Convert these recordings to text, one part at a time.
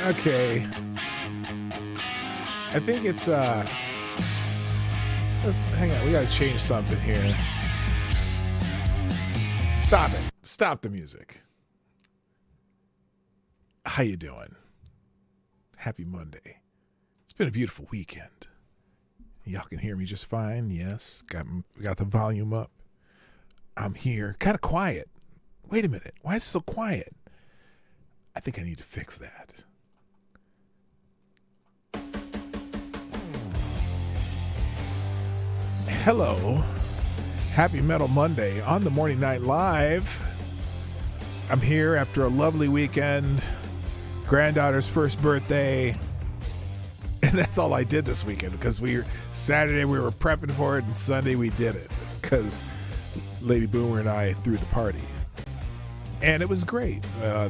Okay. I think it's let's hang on, we gotta change something here. Stop it. Stop the music. How you doing? Happy Monday. It's been a beautiful weekend. Y'all can hear me just fine. Yes. Got the volume up. I'm here. Kind of quiet. Wait a minute. Why is it so quiet? I think I need to fix that. Hello. Happy Metal Monday on the Morning Night Live. I'm here after a lovely weekend. Granddaughter's first birthday. And that's all I did this weekend because Saturday we were prepping for it and Sunday we did it because Lady Boomer and I threw the party. And it was great. The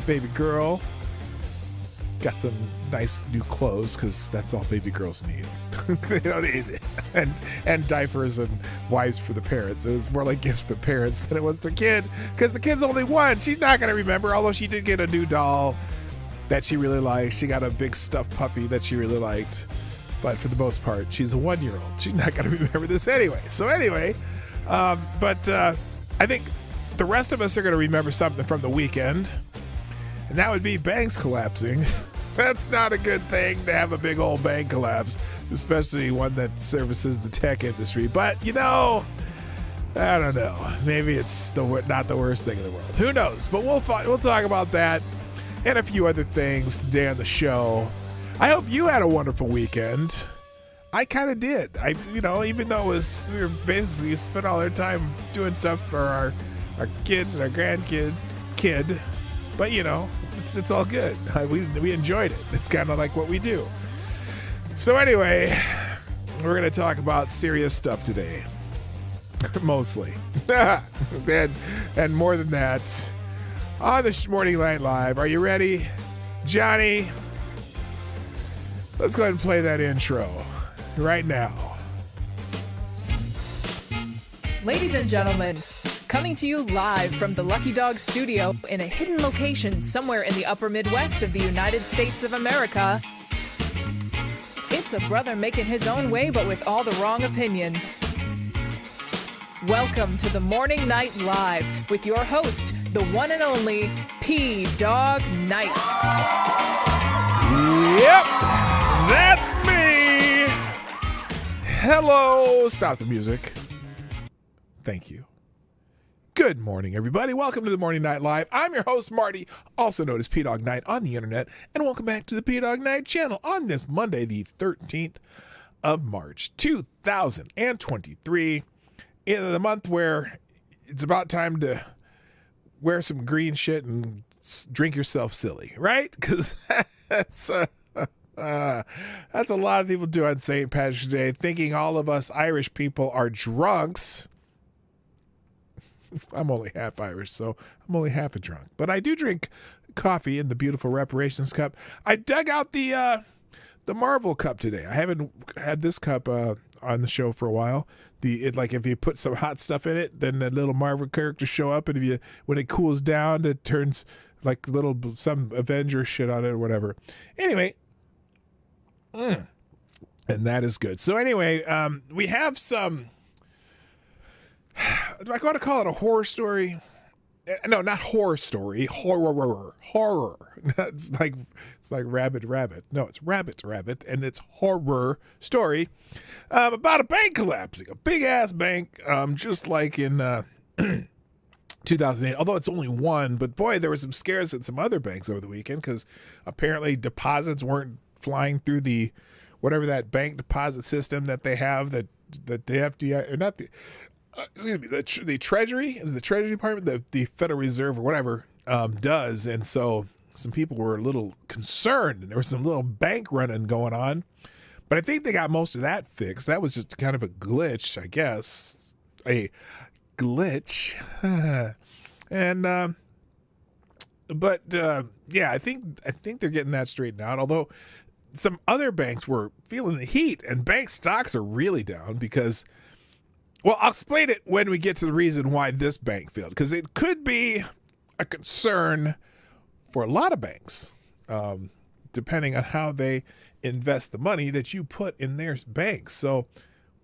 baby girl got some nice new clothes because that's all baby girls need. They don't need and diapers and wipes for the parents. It was more like gifts to parents than it was the kid because the kid's only one. She's not going to remember, although she did get a new doll that she really liked. She got a big stuffed puppy that she really liked. But for the most part, she's a 1-year-old. She's not going to remember this anyway. So anyway, I think the rest of us are going to remember something from the weekend. And that would be banks collapsing. That's not a good thing to have a big old bank collapse, especially one that services the tech industry. But, I don't know. Maybe it's not the worst thing in the world. Who knows? But we'll talk about that and a few other things today on the show. I hope you had a wonderful weekend. I kind of did. Even though we were basically spent all our time doing stuff for our kids and our grandkid. But, it's all good. We enjoyed it. It's kind of like what we do. So anyway, we're going to talk about serious stuff today. Mostly. and more than that, on the Morning Night Live. Are you ready? Johnny, let's go ahead and play that intro right now. Ladies and gentlemen, coming to you live from the Lucky Dog studio in a hidden location somewhere in the upper Midwest of the United States of America, it's a brother making his own way but with all the wrong opinions. Welcome to the Morning Night Live with your host, the one and only P-Dog Knight. Yep, that's me. Hello. Stop the music. Thank you. Good morning, everybody. Welcome to the Morning Night Live. I'm your host, Marty, also known as P-Dog Knight on the internet, and welcome back to the P-Dog Knight channel on this Monday, the 13th of March, 2023, in the month where it's about time to wear some green shit and drink yourself silly, right? Because that's a lot of people do on St. Patrick's Day, thinking all of us Irish people are drunks. I'm only half Irish, so I'm only half a drunk. But I do drink coffee in the beautiful reparations cup. I dug out the Marvel cup today. I haven't had this cup on the show for a while. If you put some hot stuff in it, then a little Marvel characters show up, and when it cools down, it turns like some Avenger shit on it or whatever. Anyway, and that is good. So anyway, we have some. Do I want to call it a horror story? No, not horror story. Horror. It's like rabbit. No, it's rabbit, and it's horror story about a bank collapsing, a big ass bank, just like in 2008. Although it's only one, but boy, there were some scares at some other banks over the weekend because apparently deposits weren't flying through the whatever that bank deposit system that they have that the FDI or not the. Excuse me, the Treasury is the Treasury Department, the Federal Reserve or whatever does, and so some people were a little concerned, and there was some little bank running going on, but I think they got most of that fixed. That was just kind of a glitch, I guess, a glitch, and yeah, I think they're getting that straightened out. Although some other banks were feeling the heat, and bank stocks are really down because. Well, I'll explain it when we get to the reason why this bank failed, because it could be a concern for a lot of banks. depending on how they invest the money that you put in their banks. So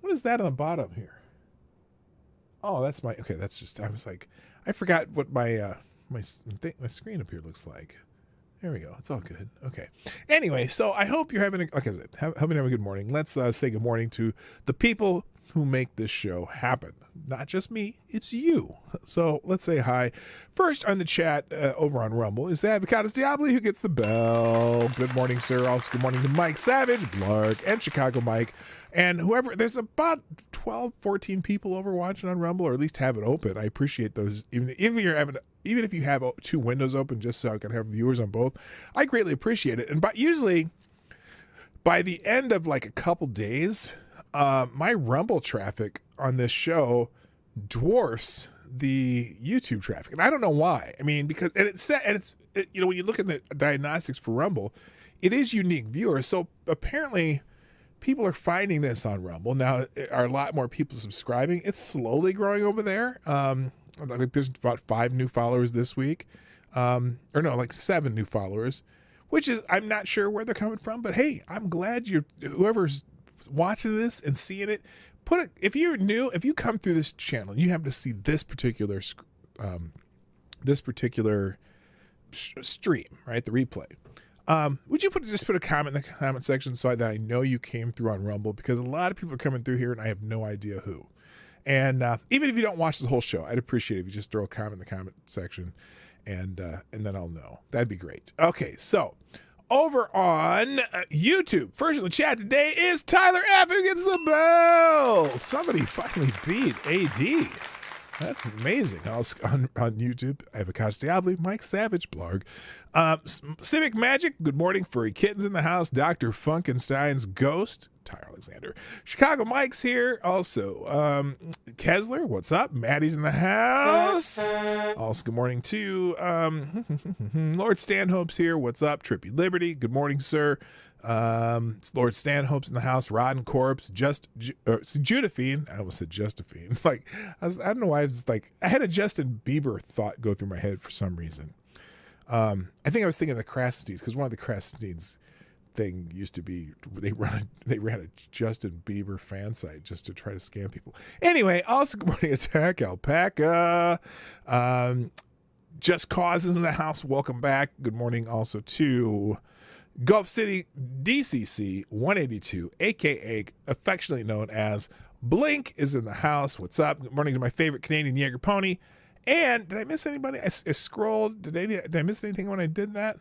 what is that on the bottom here? Oh, that's my, okay. That's just, I was like, I forgot what my screen up here looks like. There we go. It's all good. Okay. Anyway, so I hope you're having, like I said, having a good morning. Let's say good morning to the people who make this show happen. Not just me, it's you. So let's say hi. First on the chat over on Rumble is Avocados Diabli, who gets the bell. Good morning, sir. Also, good morning to Mike Savage, Blark, and Chicago Mike. And whoever, there's about 12, 14 people over watching on Rumble, or at least have it open. I appreciate those. Even if you have 2 windows open, just so I can have viewers on both, I greatly appreciate it. And usually by the end of like a couple days, my Rumble traffic on this show dwarfs the YouTube traffic, and I don't know why. I mean, because you know, when you look at the diagnostics for Rumble, it is unique viewers. So apparently, people are finding this on Rumble now. Are a lot more people subscribing. It's slowly growing over there. Like there's about 5 new followers this week, or no, like 7 new followers, which is, I'm not sure where they're coming from, but hey, I'm glad whoever's watching this and seeing it, if you're new, if you come through this channel, you have to see this particular stream, right? The replay. Would you just put a comment in the comment section so that I know you came through on Rumble, because a lot of people are coming through here and I have no idea who. And even if you don't watch the whole show, I'd appreciate it if you just throw a comment in the comment section, and then I'll know. That'd be great. Okay, so over on YouTube, first in the chat today is Tyler F, who gets the bell. Somebody finally beat AD. That's amazing. Also on YouTube, Avocados Diabli, Mike Savage, Blarg. Civic Magic, good morning. Furry Kittens in the house. Dr. Funkenstein's Ghost, Tyler Alexander. Chicago Mike's here. Also, Kessler, what's up? Maddie's in the house. Also, good morning to Lord Stanhope's here. What's up? Trippy Liberty, good morning, sir. Lord Stanhope's in the house. Rotten Corpse, Judafine. I almost said Justafine. Like, I don't know why. I was like, I had a Justin Bieber thought go through my head for some reason. I think I was thinking of the Krasnsteins, because one of the Krasnsteins thing used to be they ran a Justin Bieber fan site just to try to scam people. Anyway, also good morning, Attack Alpaca. Just Causes in the house. Welcome back. Good morning also to Gulf City DCC 182, aka affectionately known as Blink, is in the house. What's up? Good morning to my favorite Canadian Jaeger pony. And did I miss anybody? I scrolled. Did I miss anything when I did that?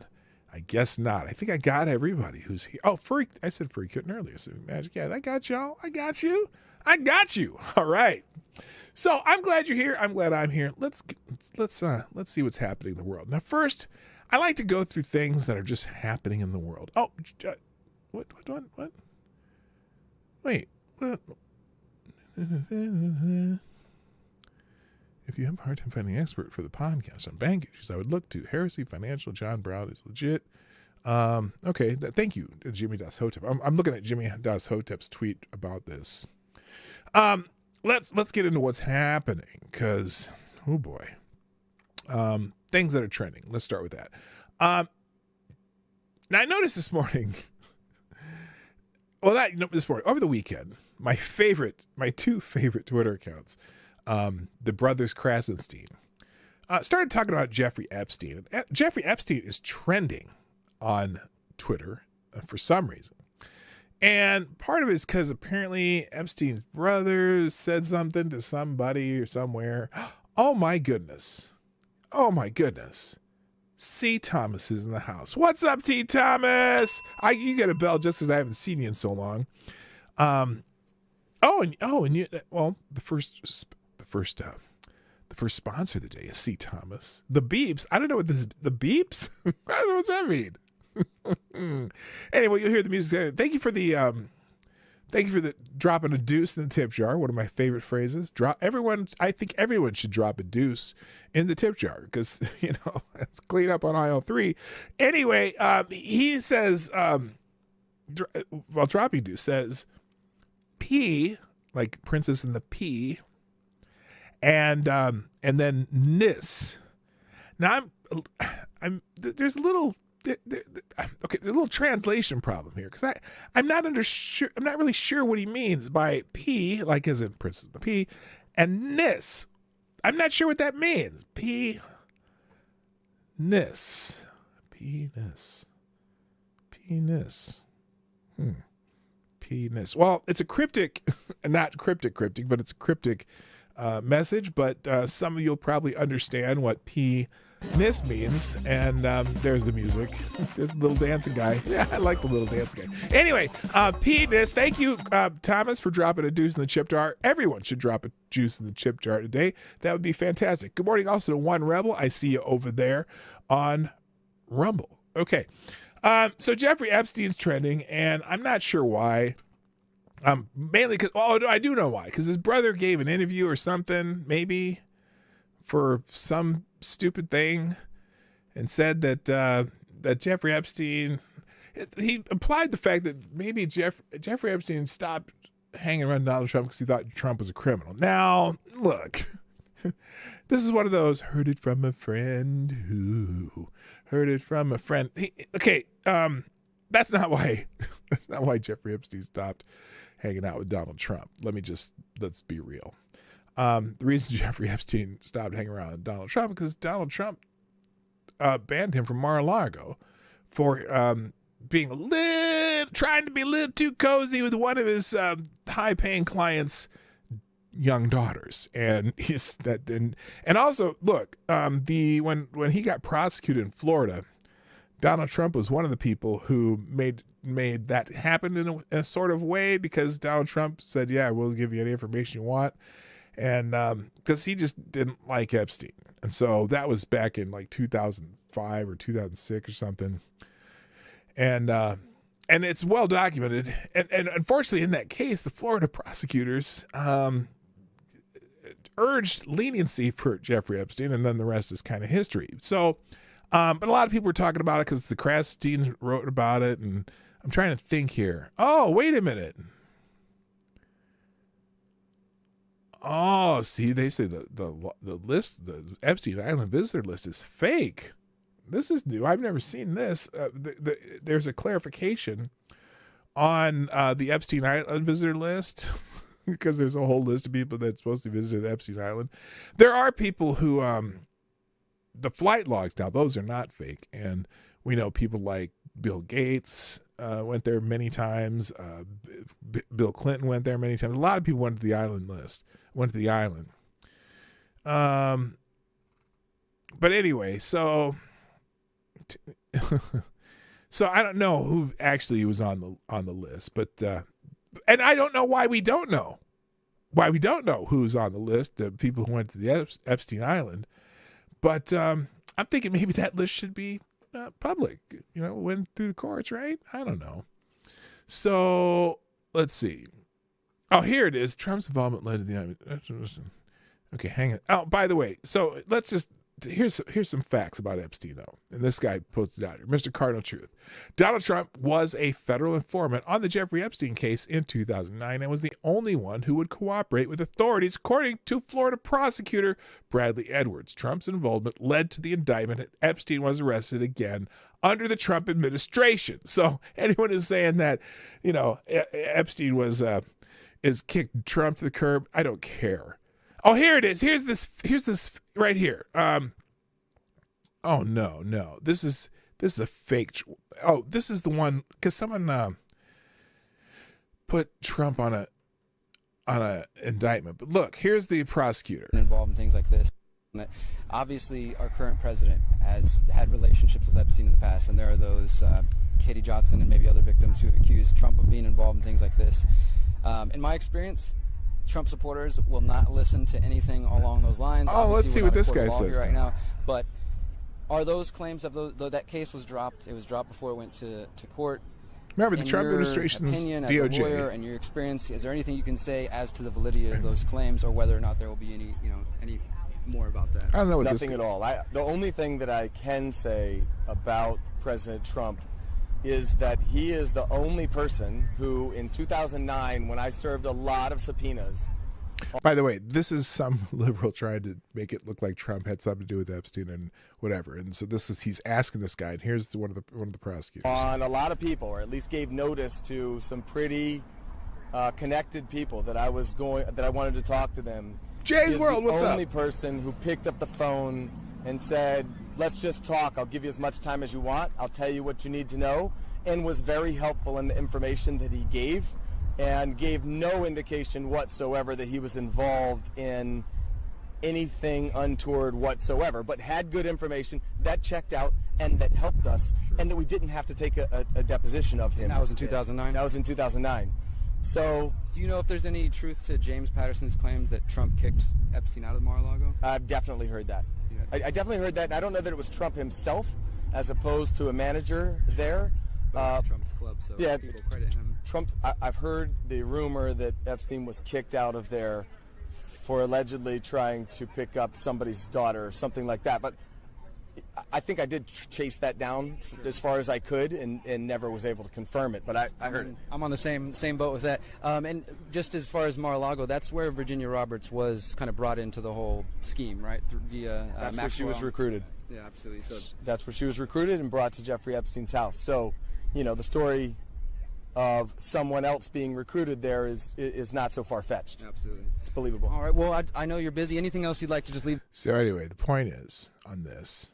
I guess not. I think I got everybody who's here. Oh, Furry. I said Furry Kitten earlier. So Magic. Yeah, I got y'all. I got you. All right. So I'm glad you're here. I'm glad I'm here. Let's see what's happening in the world. Now, first, I like to go through things that are just happening in the world. Oh, what? Wait, what? If you have a hard time finding an expert for the podcast on bank issues, I would look to Heresy Financial. John Brown is legit. Okay, thank you, Jimmy Das Hotep. I'm looking at Jimmy Das Hotep's tweet about this. Let's get into what's happening, because oh boy, things that are trending. Let's start with that. Now I noticed this morning. This morning over the weekend, my two favorite Twitter accounts, the brothers Krasenstein, started talking about Jeffrey Epstein. And Jeffrey Epstein is trending on Twitter for some reason. And part of it is because apparently Epstein's brother said something to somebody or somewhere. Oh my goodness. C. Thomas is in the house. What's up, T. Thomas? You get a bell just because I haven't seen you in so long. The first sponsor of the day is C. Thomas. The Beeps. I don't know what this is. The Beeps? I don't know what's that mean. Anyway, you'll hear the music. Thank you for the dropping a deuce in the tip jar. One of my favorite phrases. I think everyone should drop a deuce in the tip jar, because it's clean up on aisle 3. Anyway, he says, dropping deuce says P, like Princess and the P, and then Nis. Now there's a little okay, there's a little translation problem here because I'm not really sure what he means by P, like as in Princess P, and nis. I'm not sure what that means. P-nis. Penis. Penis. Penis. Well, it's a cryptic, not cryptic, but it's a cryptic message, but some of you'll probably understand what penis means, and there's the music. There's the little dancing guy. Yeah, I like the little dancing guy. Anyway, penis. Thank you, Thomas, for dropping a deuce in the chip jar. Everyone should drop a juice in the chip jar today. That would be fantastic. Good morning also to One Rebel. I see you over there on Rumble. Okay. So Jeffrey Epstein's trending, and I'm not sure why. Mainly because, no, I do know why. Because his brother gave an interview or something, maybe, for some stupid thing, and said that Jeffrey Epstein, he implied the fact that maybe Jeffrey Epstein stopped hanging around Donald Trump because he thought Trump was a criminal. Now, look. This is one of those heard it from a friend who heard it from a friend. That's not why Jeffrey Epstein stopped hanging out with Donald Trump. Let's be real. The reason Jeffrey Epstein stopped hanging around with Donald Trump because Donald Trump banned him from Mar-a-Lago for trying to be a little too cozy with one of his high-paying clients' young daughters. And also look, when he got prosecuted in Florida, Donald Trump was one of the people who made that happen in a sort of way, because Donald Trump said, yeah, we'll give you any information you want, and because he just didn't like Epstein. And so that was back in like 2005 or 2006 or something, and it's well documented, and unfortunately in that case the Florida prosecutors urged leniency for Jeffrey Epstein, and then the rest is kind of history. So, but a lot of people were talking about it because the Krassteins wrote about it, and I'm trying to think here. Oh, wait a minute. Oh, see, they say the list, the Epstein Island visitor list is fake. This is new. I've never seen this. There's a clarification on the Epstein Island visitor list. Because there's a whole list of people that's supposed to visit Epstein Island. There are people who, the flight logs now, those are not fake. And we know people like Bill Gates went there many times. Bill Clinton went there many times. A lot of people went to the island. But anyway, so I don't know who actually was on the list, but and I don't know why we don't know who's on the list, the people who went to the Epstein Island. But I'm thinking maybe that list should be public, went through the courts, right? I don't know. So let's see. Oh, here it is. Trump's involvement led to the... Okay, hang on. Oh, by the way, so let's just... Here's some facts about Epstein, though. And this guy posted out here. Mr. Cardinal Truth. Donald Trump was a federal informant on the Jeffrey Epstein case in 2009 and was the only one who would cooperate with authorities, according to Florida prosecutor Bradley Edwards. Trump's involvement led to the indictment, and Epstein was arrested again under the Trump administration. So anyone who's saying that, Epstein is kicked Trump to the curb, I don't care. Oh, here it is. Here's this right here. Oh no. This is a fake. Oh, this is the one, because someone put Trump on a indictment. But look, here's the prosecutor. Involved in things like this. Obviously, our current president has had relationships with Epstein in the past, and there are those Katie Johnson and maybe other victims who have accused Trump of being involved in things like this. In my experience, Trump supporters will not listen to anything along those lines. Oh, Obviously, let's see what this guy says right now. But are those claims of that case was dropped? It was dropped before it went to court. Remember, the Trump administration's opinion, DOJ. As a lawyer and your experience, is there anything you can say as to the validity of those claims, or whether or not there will be any more about that? I don't know what Nothing at all. The only thing that I can say about President Trump is that he is the only person who, in 2009, when I served a lot of subpoenas, By the way, this is some liberal trying to make it look like Trump had something to do with Epstein and whatever. And so he's asking this guy, and here's one of the prosecutors. On a lot of people, or at least gave notice to some pretty connected people that I wanted to talk to them. Jay's World, what's up? The only person who picked up the phone and said, let's just talk. I'll give you as much time as you want. I'll tell you what you need to know, and was very helpful in the information that he gave, and gave no indication whatsoever that he was involved in anything untoward whatsoever, but had good information that checked out and that helped us, and that we didn't have to take a deposition of him. That was in 2009? That was in 2009. So, do you know if there's any truth to James Patterson's claims that Trump kicked Epstein out of Mar-a-Lago? I've definitely heard that. Yeah. I definitely heard that, and I don't know that it was Trump himself as opposed to a manager there. Trump's club, so yeah, people credit him. I've heard the rumor that Epstein was kicked out of there for allegedly trying to pick up somebody's daughter or something like that. But I think I did chase that down as far as I could, and never was able to confirm it. But I heard it. I'm on the same boat with that. And just as far as Mar-a-Lago, that's where Virginia Roberts was kind of brought into the whole scheme, right? Via that's Maxwell. where she was recruited. Yeah, absolutely. So that's where she was recruited and brought to Jeffrey Epstein's house. So, the story of someone else being recruited there is not so far-fetched. Absolutely. It's believable. All right, well, I know you're busy. Anything else you'd like to just leave? So anyway, the point is on this,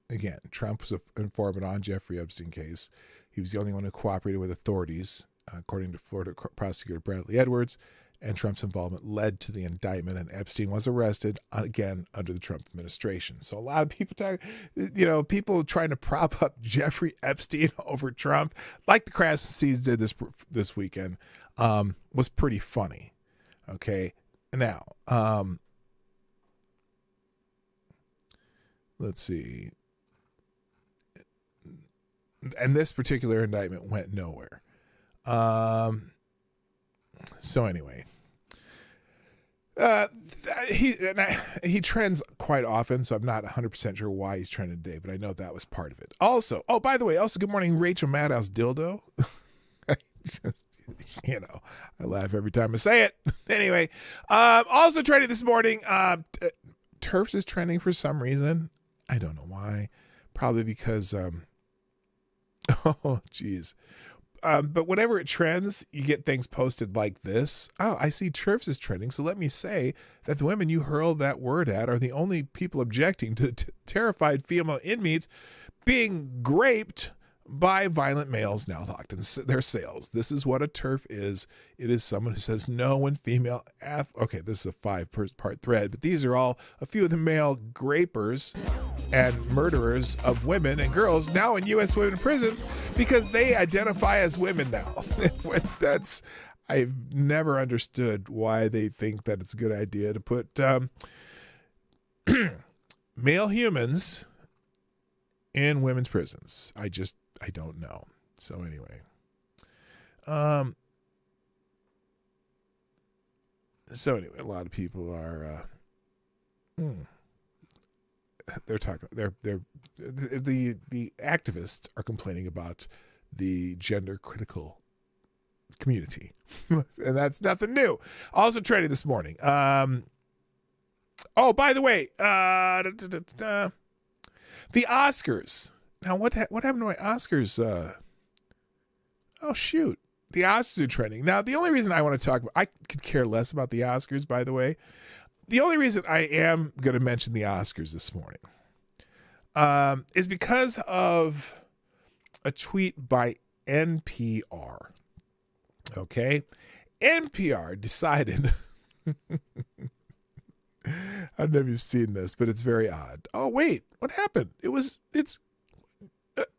again, Trump was an informant on Jeffrey Epstein case. He was the only one who cooperated with authorities, according to Florida prosecutor Bradley Edwards, and Trump's involvement led to the indictment, and Epstein was arrested again under the Trump administration. So a lot of people people trying to prop up Jeffrey Epstein over Trump, like the Crass Seeds did this weekend, was pretty funny. Okay, now let's see. And this particular indictment went nowhere. So anyway, he trends quite often, so I'm not 100% sure why he's trending today, but I know that was part of it. Also, by the way, good morning, Rachel Maddows Dildo. I laugh every time I say it. Anyway, also trending this morning, Turfs is trending for some reason. I don't know why. Probably because, oh, geez. But whenever it trends, you get things posted like this. Oh, I see Turfs is trending. So let me say that the women you hurled that word at are the only people objecting to terrified female inmates being graped by violent males now locked in their cells. This is what a TERF is. It is someone who says no when female okay, this is a 5-part thread, but these are all a few of the male grapers and murderers of women and girls now in U.S. women prisons because they identify as women now. I've never understood why they think that it's a good idea to put male humans in women's prisons. I don't know. So anyway, a lot of people are, they're talking, the activists are complaining about the gender critical community, and that's nothing new. Also trending this morning. By the way, the Oscars. Now, what happened to my Oscars? Oh, shoot. The Oscars are trending. Now, the only reason I want to talk about, I could care less about the Oscars, by the way. The only reason I am going to mention the Oscars this morning is because of a tweet by NPR. Okay? NPR decided, I don't know if you've seen this, but it's very odd. Oh, wait, what happened?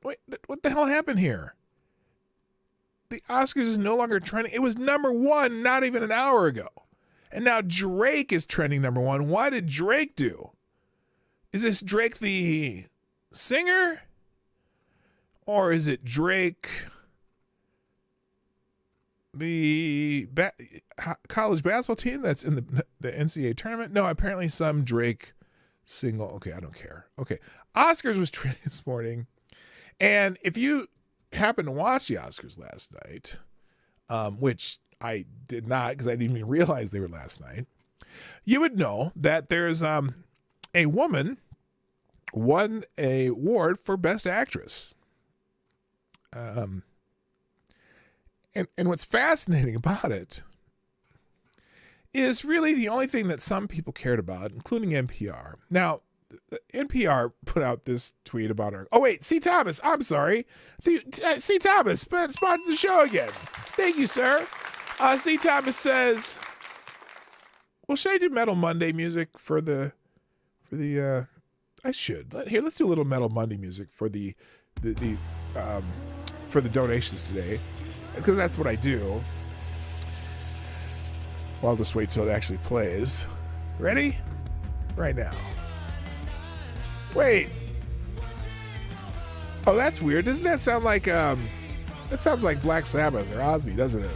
Wait, what the hell happened here? The Oscars is no longer trending. It was number one not even an hour ago. And now Drake is trending number one. Why did Drake do? Is this Drake the singer? Or is it Drake the college basketball team that's in the NCAA tournament? No, apparently some Drake single. Okay, I don't care. Okay, Oscars was trending this morning. And if you happen to watch the Oscars last night, which I did not because I didn't even realize they were last night, you would know that there's a woman won a award for Best Actress. And what's fascinating about it is really the only thing that some people cared about, including NPR. Now, NPR put out this tweet about her. Oh, wait, C. Thomas. I'm sorry. C. Thomas sponsors the show again. Thank you, sir. C. Thomas says, well, should I do Metal Monday music for the I should. Let's do a little Metal Monday music for the donations today, because that's what I do. Well, I'll just wait till it actually plays. Ready? Right now. Wait. Oh, that's weird. Doesn't that sound like that sounds like Black Sabbath or Ozzy, doesn't it?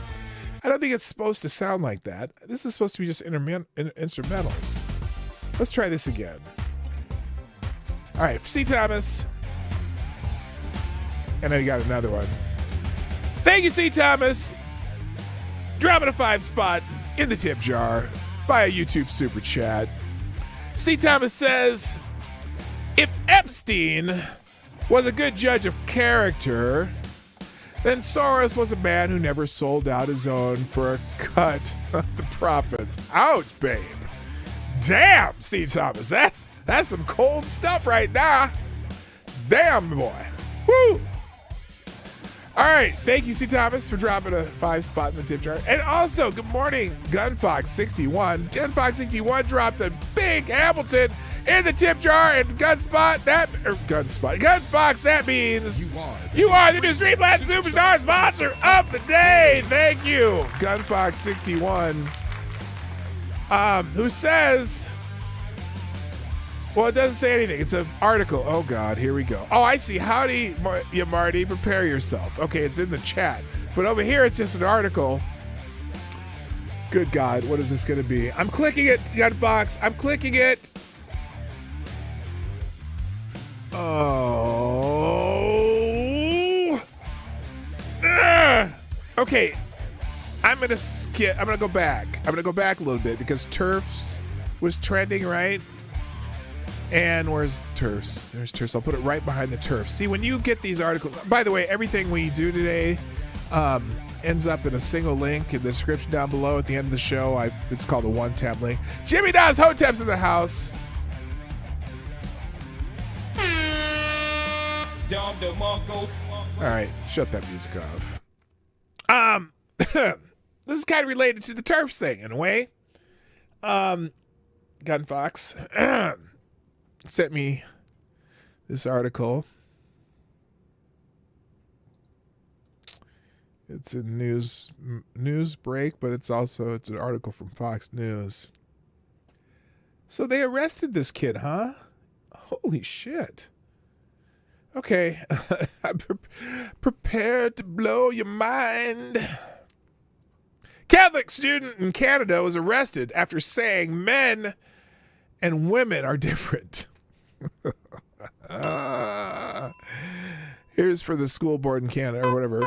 I don't think it's supposed to sound like that. This is supposed to be just instrumentals. Let's try this again. All right, C. Thomas. And then you got another one. Thank you, C. Thomas. Dropping a 5 spot in the tip jar via YouTube Super Chat. C. Thomas says, if Epstein was a good judge of character, then Soros was a man who never sold out his own for a cut of the profits. Ouch, babe. Damn, C. Thomas. That's some cold stuff right now. Damn, boy. Woo. All right. Thank you, C. Thomas, for dropping a 5 spot in the tip jar. And also, good morning, Gunfox61. Gunfox61 dropped a big Hamilton in the tip jar, and Gunfox, that means you are the new Street Blast Superstar sponsor of the day. Thank you, Gunfox61. Who says, well, it doesn't say anything. It's an article. Oh, God, here we go. Oh, I see. Howdy, you Marty. Prepare yourself. Okay, it's in the chat. But over here, it's just an article. Good God, what is this going to be? I'm clicking it, Gunfox. I'm clicking it. Oh. Okay. I'm going to go back. I'm going to go back a little bit because TERFs was trending, right? And where's TERFs? There's TERFs. I'll put it right behind the TERFs. See, when you get these articles, by the way, everything we do today ends up in a single link in the description down below at the end of the show. It's called a one-tab link. Jimmy Dawes Hotep's in the house. All right, shut that music off. This is kind of related to the TERFs thing in a way. Gunfox sent me this article. It's a news break, but it's an article from Fox News. So they arrested this kid, huh? Holy shit. Okay, I'm prepared to blow your mind. Catholic student in Canada was arrested after saying men and women are different. Here's for the school board in Canada or whatever.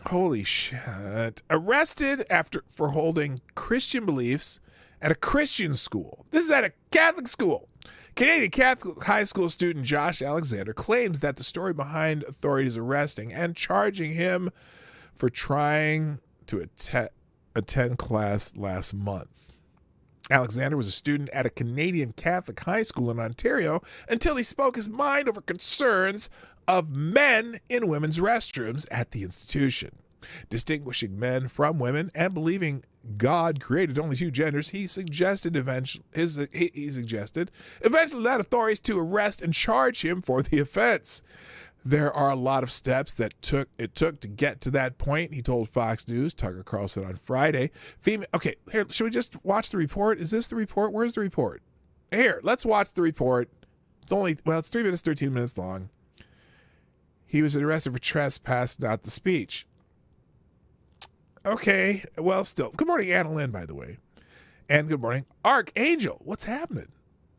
Holy shit. Arrested for holding Christian beliefs at a Christian school. This is at a Catholic school. Canadian Catholic high school student Josh Alexander claims that the story behind authorities arresting and charging him for trying to attend class last month. Alexander was a student at a Canadian Catholic high school in Ontario until he spoke his mind over concerns of men in women's restrooms at the institution. Distinguishing men from women and believing God created only two genders, he suggested eventually that authorities to arrest and charge him for the offense. There are a lot of steps that it took to get to that point, he told Fox News, Tucker Carlson, on Friday. Okay, here, should we just watch the report? Is this the report? Where's the report? Here, let's watch the report. It's 3 minutes, 13 minutes long. He was arrested for trespass, not the speech. Okay, well, still. Good morning, Anna Lynn, by the way. And good morning, Archangel. What's happening?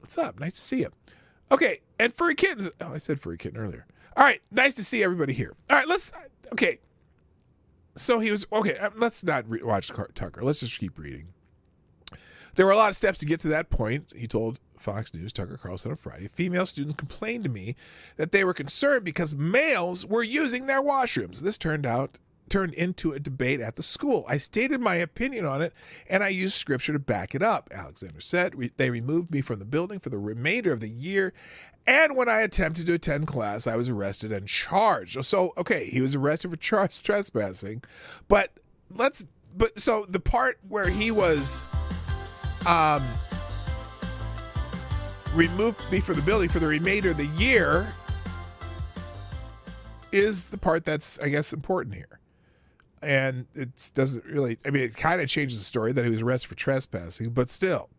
What's up? Nice to see you. Okay, and Furry Kittens. Oh, I said Furry Kitten earlier. All right, nice to see everybody here. All right, okay. So he was, okay, let's not watch Tucker. Let's just keep reading. There were a lot of steps to get to that point, he told Fox News, Tucker Carlson, on Friday. Female students complained to me that they were concerned because males were using their washrooms. This turned into a debate at the school. I stated my opinion on it, and I used scripture to back it up, Alexander said. They removed me from the building for the remainder of the year, and when I attempted to attend class, I was arrested and charged. So, okay, he was arrested for trespassing, so the part where he was removed me from the building for the remainder of the year is the part that's, I guess, important here. And it doesn't really, I mean, it kind of changes the story that he was arrested for trespassing, but still.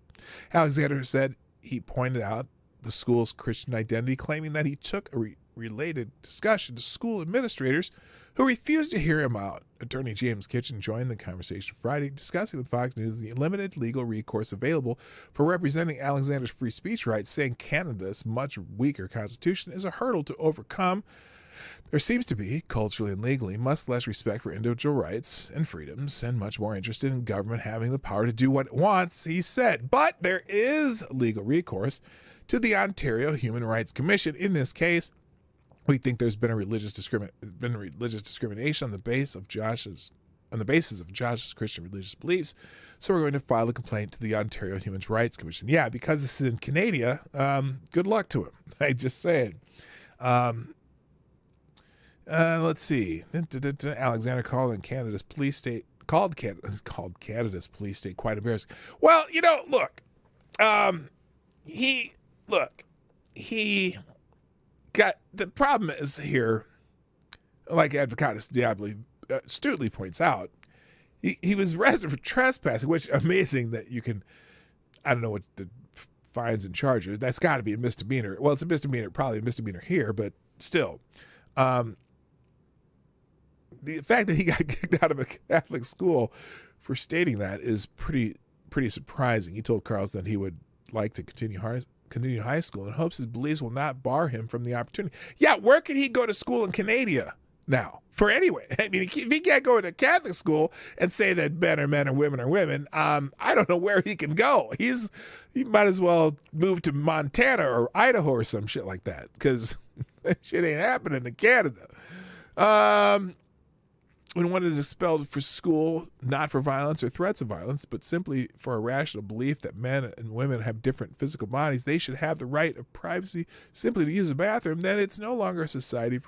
Alexander said he pointed out the school's Christian identity, claiming that he took a related discussion to school administrators who refused to hear him out. Attorney James Kitchen joined the conversation Friday, discussing with Fox News the limited legal recourse available for representing Alexander's free speech rights, saying Canada's much weaker constitution is a hurdle to overcome. There seems to be, culturally and legally, much less respect for individual rights and freedoms, and much more interested in government having the power to do what it wants, he said. But there is legal recourse to the Ontario Human Rights Commission. In this case, we think there's been religious discrimination on the basis of Josh's Christian religious beliefs. So we're going to file a complaint to the Ontario Human Rights Commission. Yeah, because this is in Canada, good luck to him. I just saying. Let's see. Alexander called Canada's police state quite embarrassing. Well, look, he got, the problem is here, like Advocatus Diablo astutely points out, he was arrested for trespassing, which amazing that you can, I don't know what the fines and charges, that's got to be a misdemeanor. Well, it's a misdemeanor, probably a misdemeanor here, but still. The fact that he got kicked out of a Catholic school for stating that is pretty surprising. He told Carlson that he would like to continue high school and hopes his beliefs will not bar him from the opportunity. Yeah, where can he go to school in Canada now? For anyway, I mean, if he can't go to Catholic school and say that men are men and women are women, I don't know where he can go. He might as well move to Montana or Idaho or some shit like that, because that shit ain't happening in Canada. When one is expelled for school, not for violence or threats of violence, but simply for a rational belief that men and women have different physical bodies, they should have the right of privacy simply to use a bathroom, then it's no longer a society of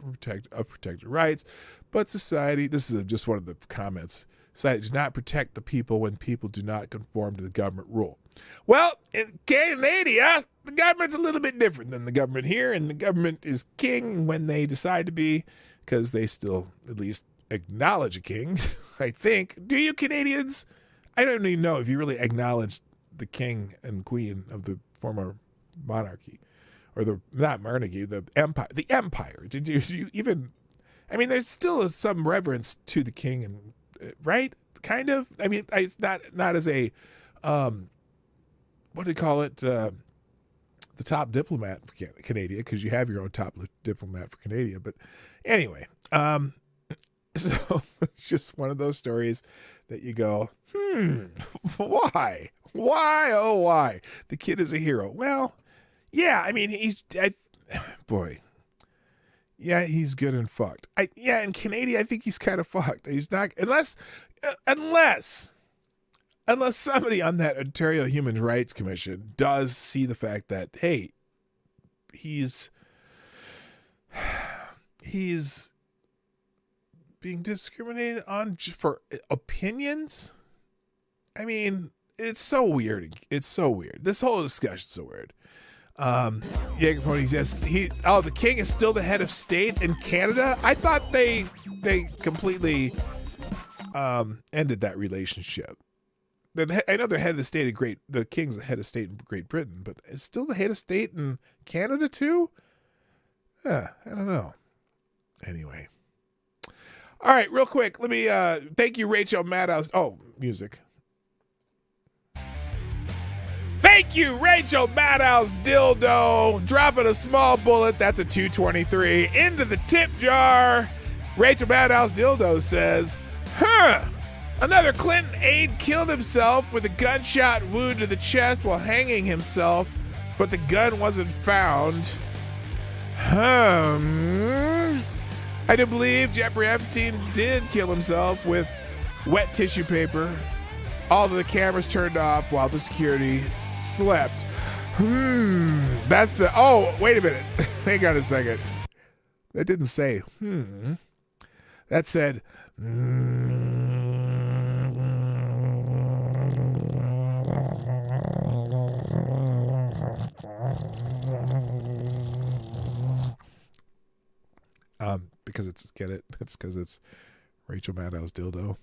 protected rights, but society, this is just one of the comments, society does not protect the people when people do not conform to the government rule. Well, in Canada, the government's a little bit different than the government here, and the government is king when they decide to be, because they still at least acknowledge a king, I think. Do you Canadians? I don't even know if you really acknowledge the king and queen of the former monarchy, or not monarchy, the empire. The empire. Did you even? I mean, there's still some reverence to the king, and right, kind of. I mean, it's not as a what do you call it? The top diplomat for Canada, because you have your own top diplomat for Canada. But anyway, so it's just one of those stories that you go, why? Why, oh, why? The kid is a hero. Well, yeah, I mean, he's good and fucked. In Canada, I think he's kind of fucked. He's not, unless somebody on that Ontario Human Rights Commission does see the fact that, hey, he's being discriminated on for opinions. I mean, it's so weird. It's so weird. This whole discussion is so weird. Jaeger Pony says the king is still the head of state in Canada. I thought they completely ended that relationship. I know they're head of the state of the king's the head of state in Great Britain, but is still the head of state in Canada too? I don't know. Anyway. All right, real quick, let me thank you, Rachel Maddows. Oh, music. Thank you, Rachel Maddows Dildo. Dropping a small bullet, that's a 223, into the tip jar. Rachel Maddows Dildo says, Another Clinton aide killed himself with a gunshot wound to the chest while hanging himself, but the gun wasn't found. I do believe Jeffrey Epstein did kill himself with wet tissue paper. All of the cameras turned off while the security slept. That's the... Oh, wait a minute. Hang on a second. That didn't say, That said, because it's, get it? It's because it's Rachel Maddow's dildo.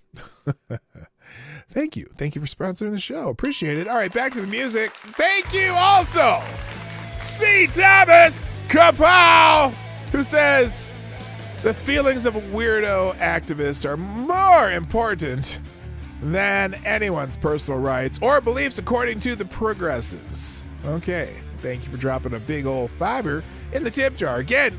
Thank you. Thank you for sponsoring the show. Appreciate it. All right, back to the music. Thank you also, C. Thomas Kapow, who says the feelings of a weirdo activist are more important than anyone's personal rights or beliefs according to the progressives. Okay, thank you for dropping a big old fiver in the tip jar. Again,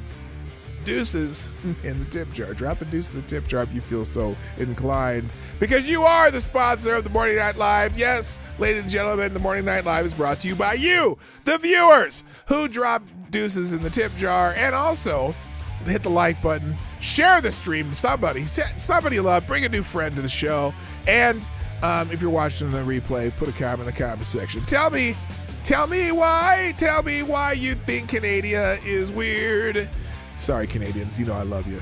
deuces in the tip jar. Drop a deuce in the tip jar if you feel so inclined, because you are the sponsor of the Morning Night Live. Yes, ladies and gentlemen, the Morning Night Live is brought to you by you, the viewers, who drop deuces in the tip jar, and also hit the like button, share the stream to somebody you love, bring a new friend to the show, and if you're watching the replay, put a comment in the comment section. Tell me why you think Canada is weird. Sorry, Canadians, you know I love you.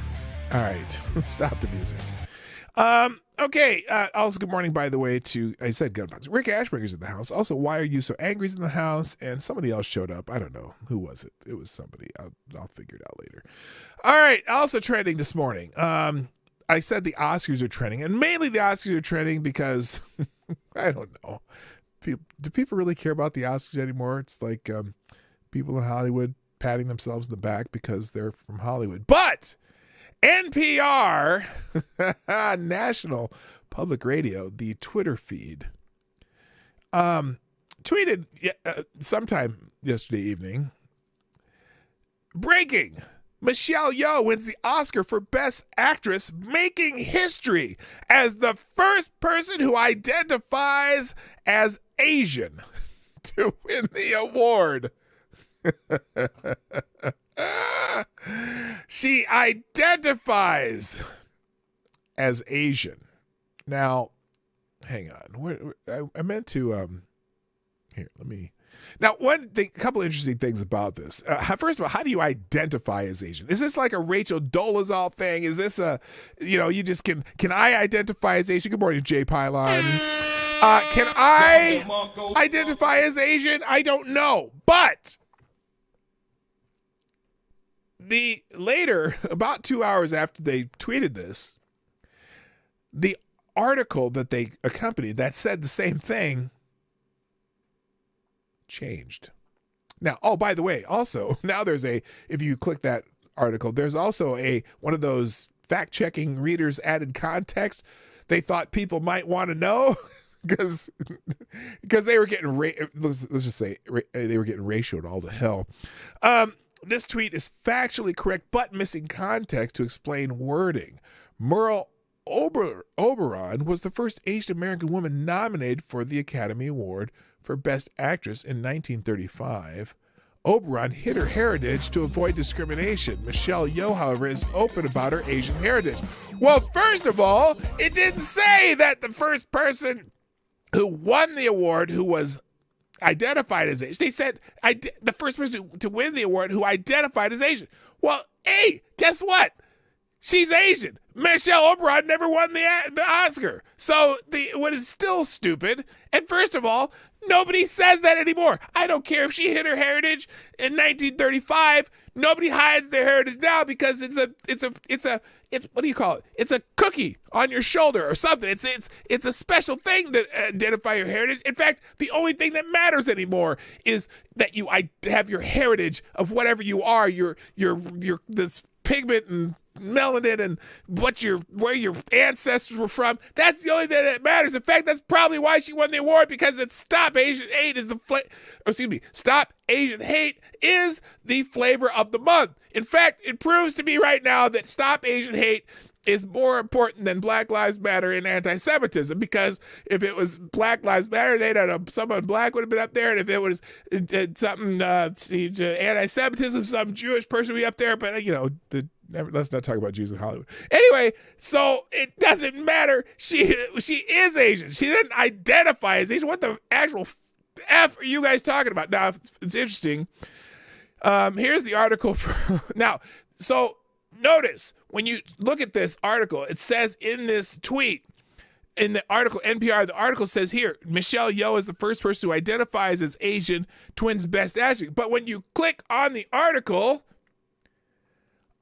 All right, stop the music. Okay, also good morning, by the way, to, I said Gunbox. Rick Ashburger's in the house. Also, Why Are You So Angry's in the house, and somebody else showed up. I don't know. Who was it? It was somebody. I'll figure it out later. All right, also trending this morning. I said the Oscars are trending, and mainly the Oscars are trending because, I don't know. Do people really care about the Oscars anymore? It's like people in Hollywood patting themselves in the back because they're from Hollywood. But NPR, National Public Radio, the Twitter feed, tweeted sometime yesterday evening, breaking, Michelle Yeoh wins the Oscar for Best Actress, making history as the first person who identifies as Asian to win the award. She identifies as Asian. Now, hang on. I meant to here. Let me. Now, a couple interesting things about this. First of all, how do you identify as Asian? Is this like a Rachel Dolezal thing? Is this you just can I identify as Asian? Good morning, Jay Pylon. Can I identify as Asian? I don't know, but later, about 2 hours after they tweeted this, the article that they accompanied that said the same thing changed. Now, oh, by the way, also, now if you click that article, there's also one of those fact-checking readers added context they thought people might want to know because they were getting, let's just say, they were getting ratioed all to hell. This tweet is factually correct, but missing context to explain wording. Merle Oberon was the first Asian American woman nominated for the Academy Award for Best Actress in 1935. Oberon hid her heritage to avoid discrimination. Michelle Yeoh, however, is open about her Asian heritage. Well, first of all, it didn't say that the first person who won the award who was identified as Asian. They said the first person to win the award who identified as Asian. Well, hey, guess what? She's Asian. Michelle Oberon never won the Oscar. So what is still stupid. And first of all, nobody says that anymore. I don't care if she hid her heritage in 1935. Nobody hides their heritage now because it's what do you call it? It's a cookie on your shoulder or something. It's a special thing to identify your heritage. In fact, the only thing that matters anymore is that you have your heritage of whatever you are. Your this pigment and melanin and where your ancestors were from. That's the only thing that matters. In fact, that's probably why she won the award, because it's Stop Asian Hate is Stop Asian Hate is the flavor of the month. In fact, it proves to me right now that Stop Asian Hate is more important than Black Lives Matter and anti-Semitism, because if it was Black Lives Matter, they'd have someone black would have been up there, and if it was something anti-Semitism, some Jewish person would be up there. But let's not talk about Jews in Hollywood. Anyway, so it doesn't matter. She is Asian. She didn't identify as Asian. What the actual F are you guys talking about? Now, it's interesting. Here's the article. Now, so notice when you look at this article, it says in this tweet, in the article, NPR, the article says here, Michelle Yeoh is the first person who identifies as Asian to win Best Actress. But when you click on the article,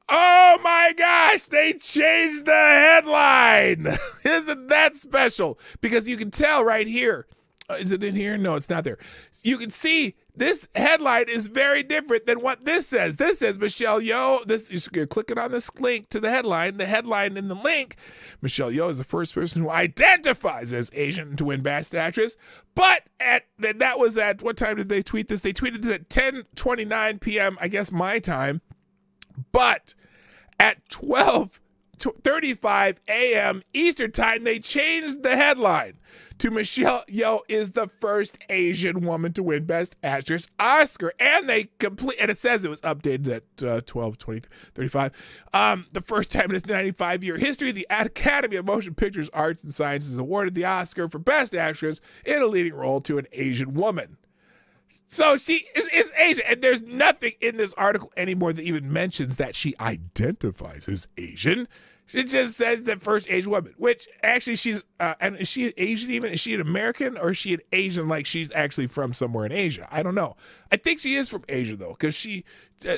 oh my gosh, they changed the headline. Isn't that special? Because you can tell right here. Is it in here? No, it's not there. You can see this headline is very different than what this says. This says Michelle Yeoh. You're clicking on this link to the headline. The headline in the link, Michelle Yeoh is the first person who identifies as Asian to win Best Actress. But that was at, what time did they tweet this? They tweeted this at 10:29 p.m., I guess my time. But at 12:35 a.m. Eastern time, they changed the headline to Michelle Yeoh is the first Asian woman to win Best Actress Oscar. And and it says it was updated at 12:35. The first time in its 95-year history, the Academy of Motion Pictures Arts and Sciences awarded the Oscar for Best Actress in a leading role to an Asian woman. So she is Asian, and there's nothing in this article anymore that even mentions that she identifies as Asian. It just says the first Asian woman, which actually she's, and is she Asian even? Is she an American, or is she an Asian like she's actually from somewhere in Asia? I don't know. I think she is from Asia, though, because she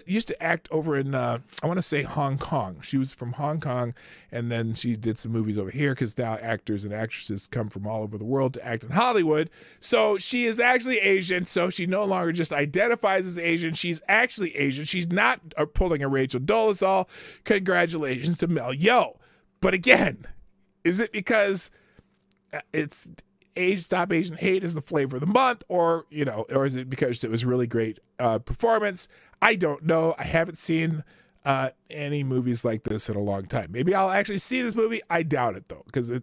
used to act over in, I want to say Hong Kong. She was from Hong Kong, and then she did some movies over here, because now actors and actresses come from all over the world to act in Hollywood. So she is actually Asian, so she no longer just identifies as Asian. She's actually Asian. She's not pulling a Rachel Dolezal. Congratulations to Mel Yeoh. But again, is it because it's Stop Asian Hate is the flavor of the month, or is it because it was really great performance? I don't know. I haven't seen any movies like this in a long time. Maybe I'll actually see this movie. I doubt it, though, because it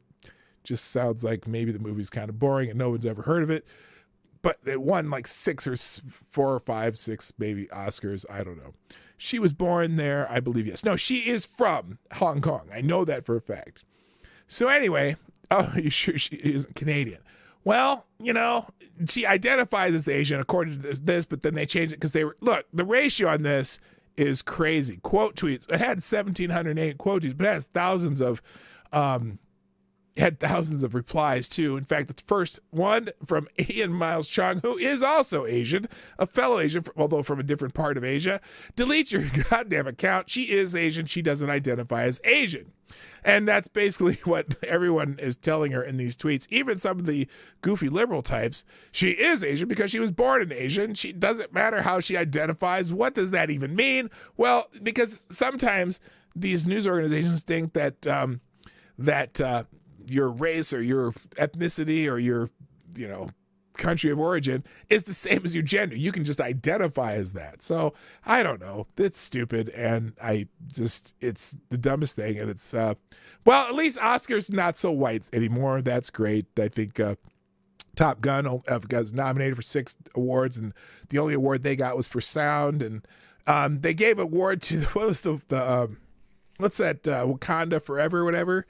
just sounds like maybe the movie's kind of boring and no one's ever heard of it. But it won like 4 or 5, 6 maybe Oscars. I don't know. She was born there, I believe, yes. No, she is from Hong Kong. I know that for a fact. So anyway, oh, you sure she isn't Canadian? Well, she identifies as Asian according to this, but then they changed it because look, the ratio on this is crazy. Quote tweets. It had 1,708 quote tweets, but it has thousands of replies too. In fact, the first one from Ian Miles Chung, who is also Asian, a fellow Asian, although from a different part of Asia. Delete your goddamn account. She is Asian. She doesn't identify as Asian. And that's basically what everyone is telling her in these tweets. Even some of the goofy liberal types. She is Asian because she was born in Asia. And she doesn't matter how she identifies. What does that even mean? Well, because sometimes these news organizations think that your race or your ethnicity or your, country of origin is the same as your gender. You can just identify as that. So I don't know. It's stupid. And it's the dumbest thing. And it's, well, at least Oscar's not so white anymore. That's great. I think, Top Gun got nominated for 6 awards, and the only award they got was for sound. And, they gave award to, what was what's that, Wakanda Forever or whatever.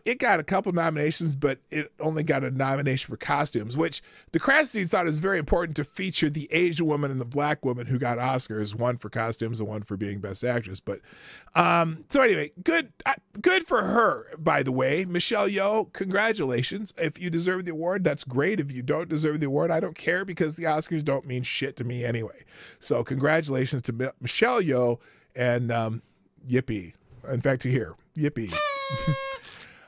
It got a couple nominations, but it only got a nomination for costumes, which the Krasnies thought it was very important to feature the Asian woman and the black woman who got Oscars, one for costumes and one for being Best Actress. But so anyway, good for her, by the way. Michelle Yeoh, congratulations. If you deserve the award, that's great. If you don't deserve the award, I don't care, because the Oscars don't mean shit to me anyway. So congratulations to Michelle Yeoh, and yippee. In fact, to hear, yippee.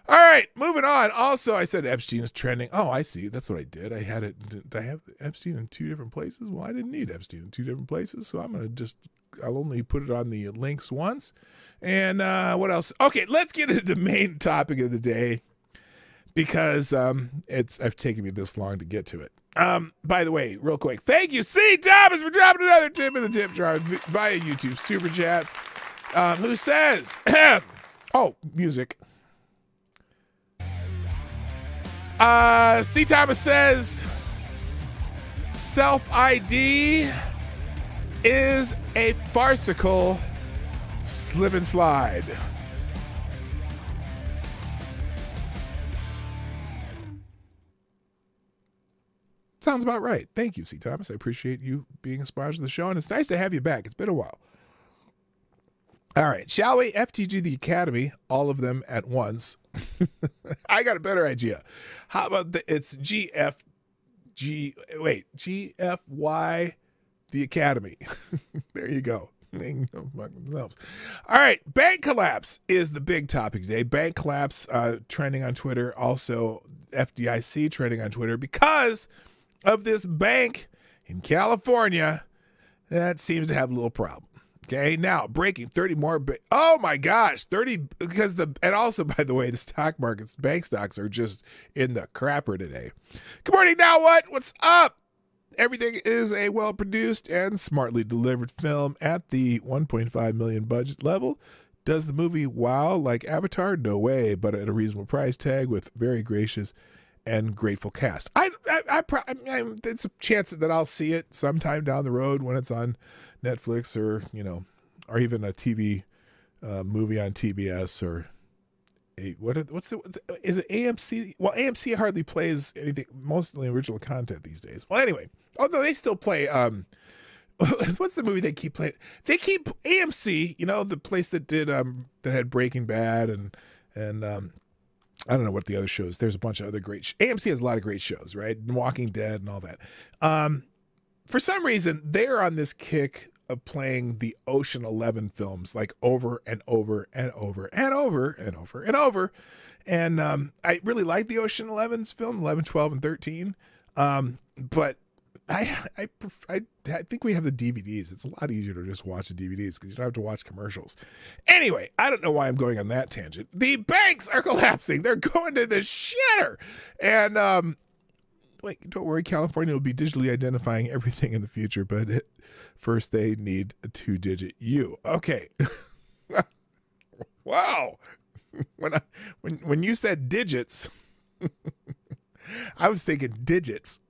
All right, moving on. Also, I said Epstein is trending. Oh, I see. That's what I did. I had it. Did I have Epstein in 2 different places? Well, I didn't need Epstein in 2 different places, so I'll only put it on the links once. And what else? Okay, let's get into the main topic of the day, because it's taken me this long to get to it. By the way, real quick, thank you, C. Thomas, for dropping another tip in the tip jar via YouTube Super Chats. Who says, Oh, music. C. Thomas says self-ID is a farcical slip and slide. Sounds about right. Thank you, C. Thomas. I appreciate you being a sponsor of the show, and it's nice to have you back. It's been a while. All right, shall we FTG the Academy, all of them at once? I got a better idea. How about it's GFY, the Academy. There you go. All right, bank collapse is the big topic today. Bank collapse trending on Twitter. Also, FDIC trending on Twitter because of this bank in California that seems to have a little problem. Okay, now breaking 30 more. Oh my gosh, 30 because and also, by the way, the stock markets, bank stocks are just in the crapper today. Good morning. Now what? What's up? Everything is a well-produced and smartly delivered film at the 1.5 million budget level. Does the movie wow like Avatar? No way, but at a reasonable price tag with very gracious and grateful cast. It's a chance that I'll see it sometime down the road when it's on Netflix or even a TV movie on TBS or is it AMC? Well, AMC hardly plays anything, mostly original content these days. Well, anyway, although they still play. What's the movie they keep playing? They keep AMC. The place that did that had Breaking Bad and I don't know what the other shows. There's a bunch of other great. AMC has a lot of great shows, right? Walking Dead and all that. For some reason, they're on this kick of playing the Ocean 11 films like over and over and over and over and over and over. And I really like the Ocean 11's film, 11, 12, and 13. But I think we have the DVDs. It's a lot easier to just watch the DVDs because you don't have to watch commercials. Anyway, I don't know why I'm going on that tangent. The banks are collapsing. They're going to the shitter. And wait, don't worry. California will be digitally identifying everything in the future, but first they need a 2-digit U. Okay. Wow. When you said digits, I was thinking digits.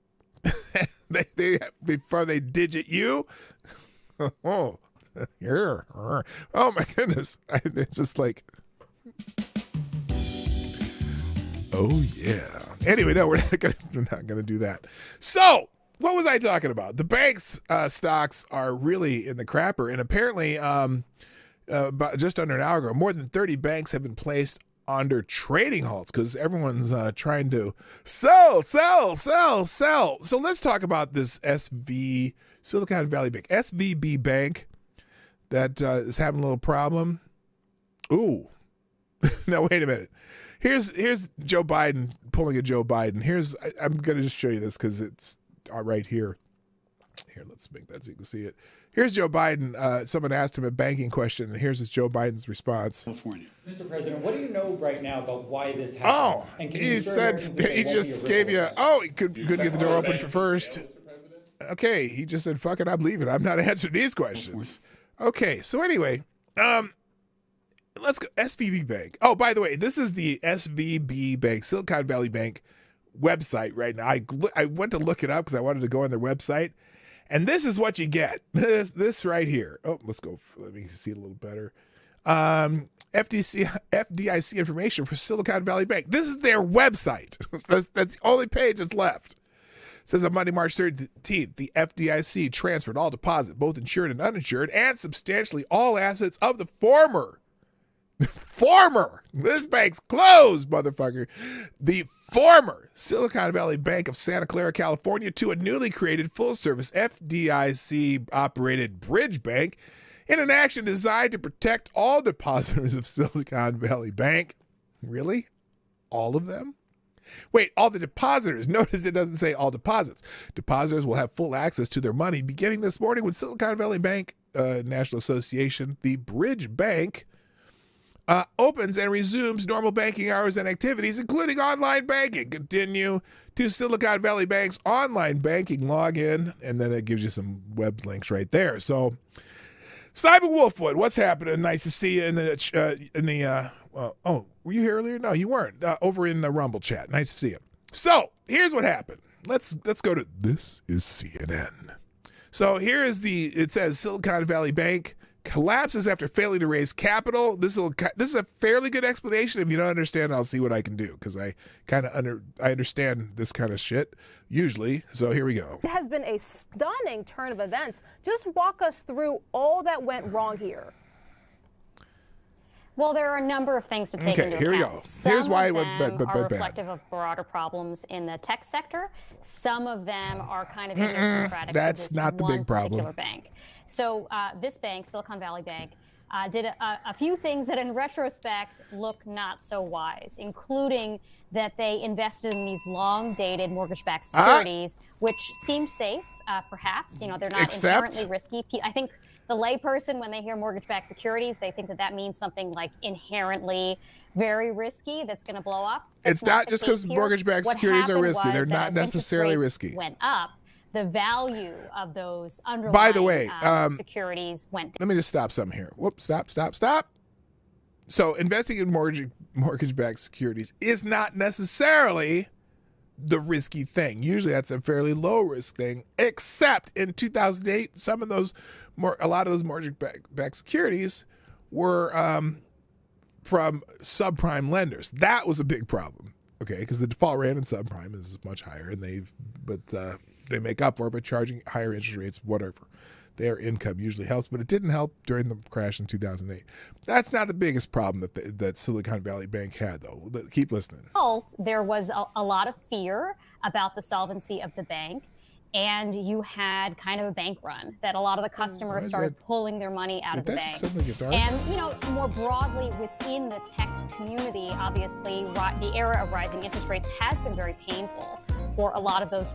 Before they digit you. Oh, here. Oh my goodness. It's just like, oh yeah. Anyway, no, we're not gonna do that. So, what was I talking about? The banks stocks are really in the crapper, and apparently, about just under an hour ago, more than 30 banks have been placed under trading halts because everyone's trying to sell. So let's talk about this Silicon Valley Bank, SVB Bank, that is having a little problem. Ooh, now wait a minute. Here's Joe Biden pulling a Joe Biden. I'm going to just show you this because it's right here. Here, let's make that so you can see it. Here's Joe Biden. Someone asked him a banking question, and here's Joe Biden's response. California. Mr. President, what do you know right now about why this happened? Oh, he said he just gave you. Oh, he couldn't get the door open for first. Okay, he just said, "Fuck it, I'm leaving. I'm not answering these questions." Okay, so anyway, let's go. SVB Bank. Oh, by the way, this is the SVB Bank, Silicon Valley Bank website right now. I went to look it up because I wanted to go on their website. And this is what you get. This right here. Oh, let's go. Let me see it a little better. FDIC information for Silicon Valley Bank. This is their website. That's the only page that's left. It says on Monday, March 13th, the FDIC transferred all deposits, both insured and uninsured, and substantially all assets of the former. This bank's closed, motherfucker. The former Silicon Valley Bank of Santa Clara, California, to a newly created full-service FDIC-operated bridge bank in an action designed to protect all depositors of Silicon Valley Bank. Really? All of them? Wait, all the depositors. Notice it doesn't say all deposits. Depositors will have full access to their money beginning this morning when Silicon Valley Bank National Association, the Bridge Bank, opens and resumes normal banking hours and activities, including online banking. Continue to Silicon Valley Bank's online banking login, and then it gives you some web links right there. So Simon Wolfwood, what's happening? Nice to see you in the were you here earlier? No, you weren't. Over in the Rumble chat. Nice to see you. So here's what happened. Let's go to This is CNN. So here is it says Silicon Valley Bank collapses after failing to raise capital. This is a fairly good explanation. If you don't understand, I'll see what I can do, because I understand this kind of shit usually. So here we go. It has been a stunning turn of events. Just walk us through all that went wrong here. Well, there are a number of things to take into account. Here we go. Here's why it went are reflective of broader problems in the tech sector. Some of them are kind of idiosyncratic. That's not the big problem. Bank. So this bank, Silicon Valley Bank, did a few things that in retrospect look not so wise, including that they invested in these long-dated mortgage-backed securities, which seem safe, perhaps. They're not inherently risky. I think the layperson, when they hear mortgage-backed securities, they think that means something like inherently very risky that's going to blow up. It's not just because mortgage-backed securities are risky. They're not necessarily risky. Went up. The value of those underlying By the way, securities went down. Let me just stop something here. Whoops, stop. So investing in mortgage-backed securities is not necessarily the risky thing. Usually that's a fairly low risk thing, except in 2008, a lot of those mortgage-backed securities were from subprime lenders. That was a big problem, okay, because the default rate in subprime is much higher, and they make up for it by charging higher interest rates, whatever. Their income usually helps, but it didn't help during the crash in 2008. That's not the biggest problem that Silicon Valley Bank had, though. Keep listening. There was a lot of fear about the solvency of the bank, and you had kind of a bank run that a lot of the customers started pulling their money out of the bank. And more broadly within the tech community, obviously, the era of rising interest rates has been very painful for a lot of those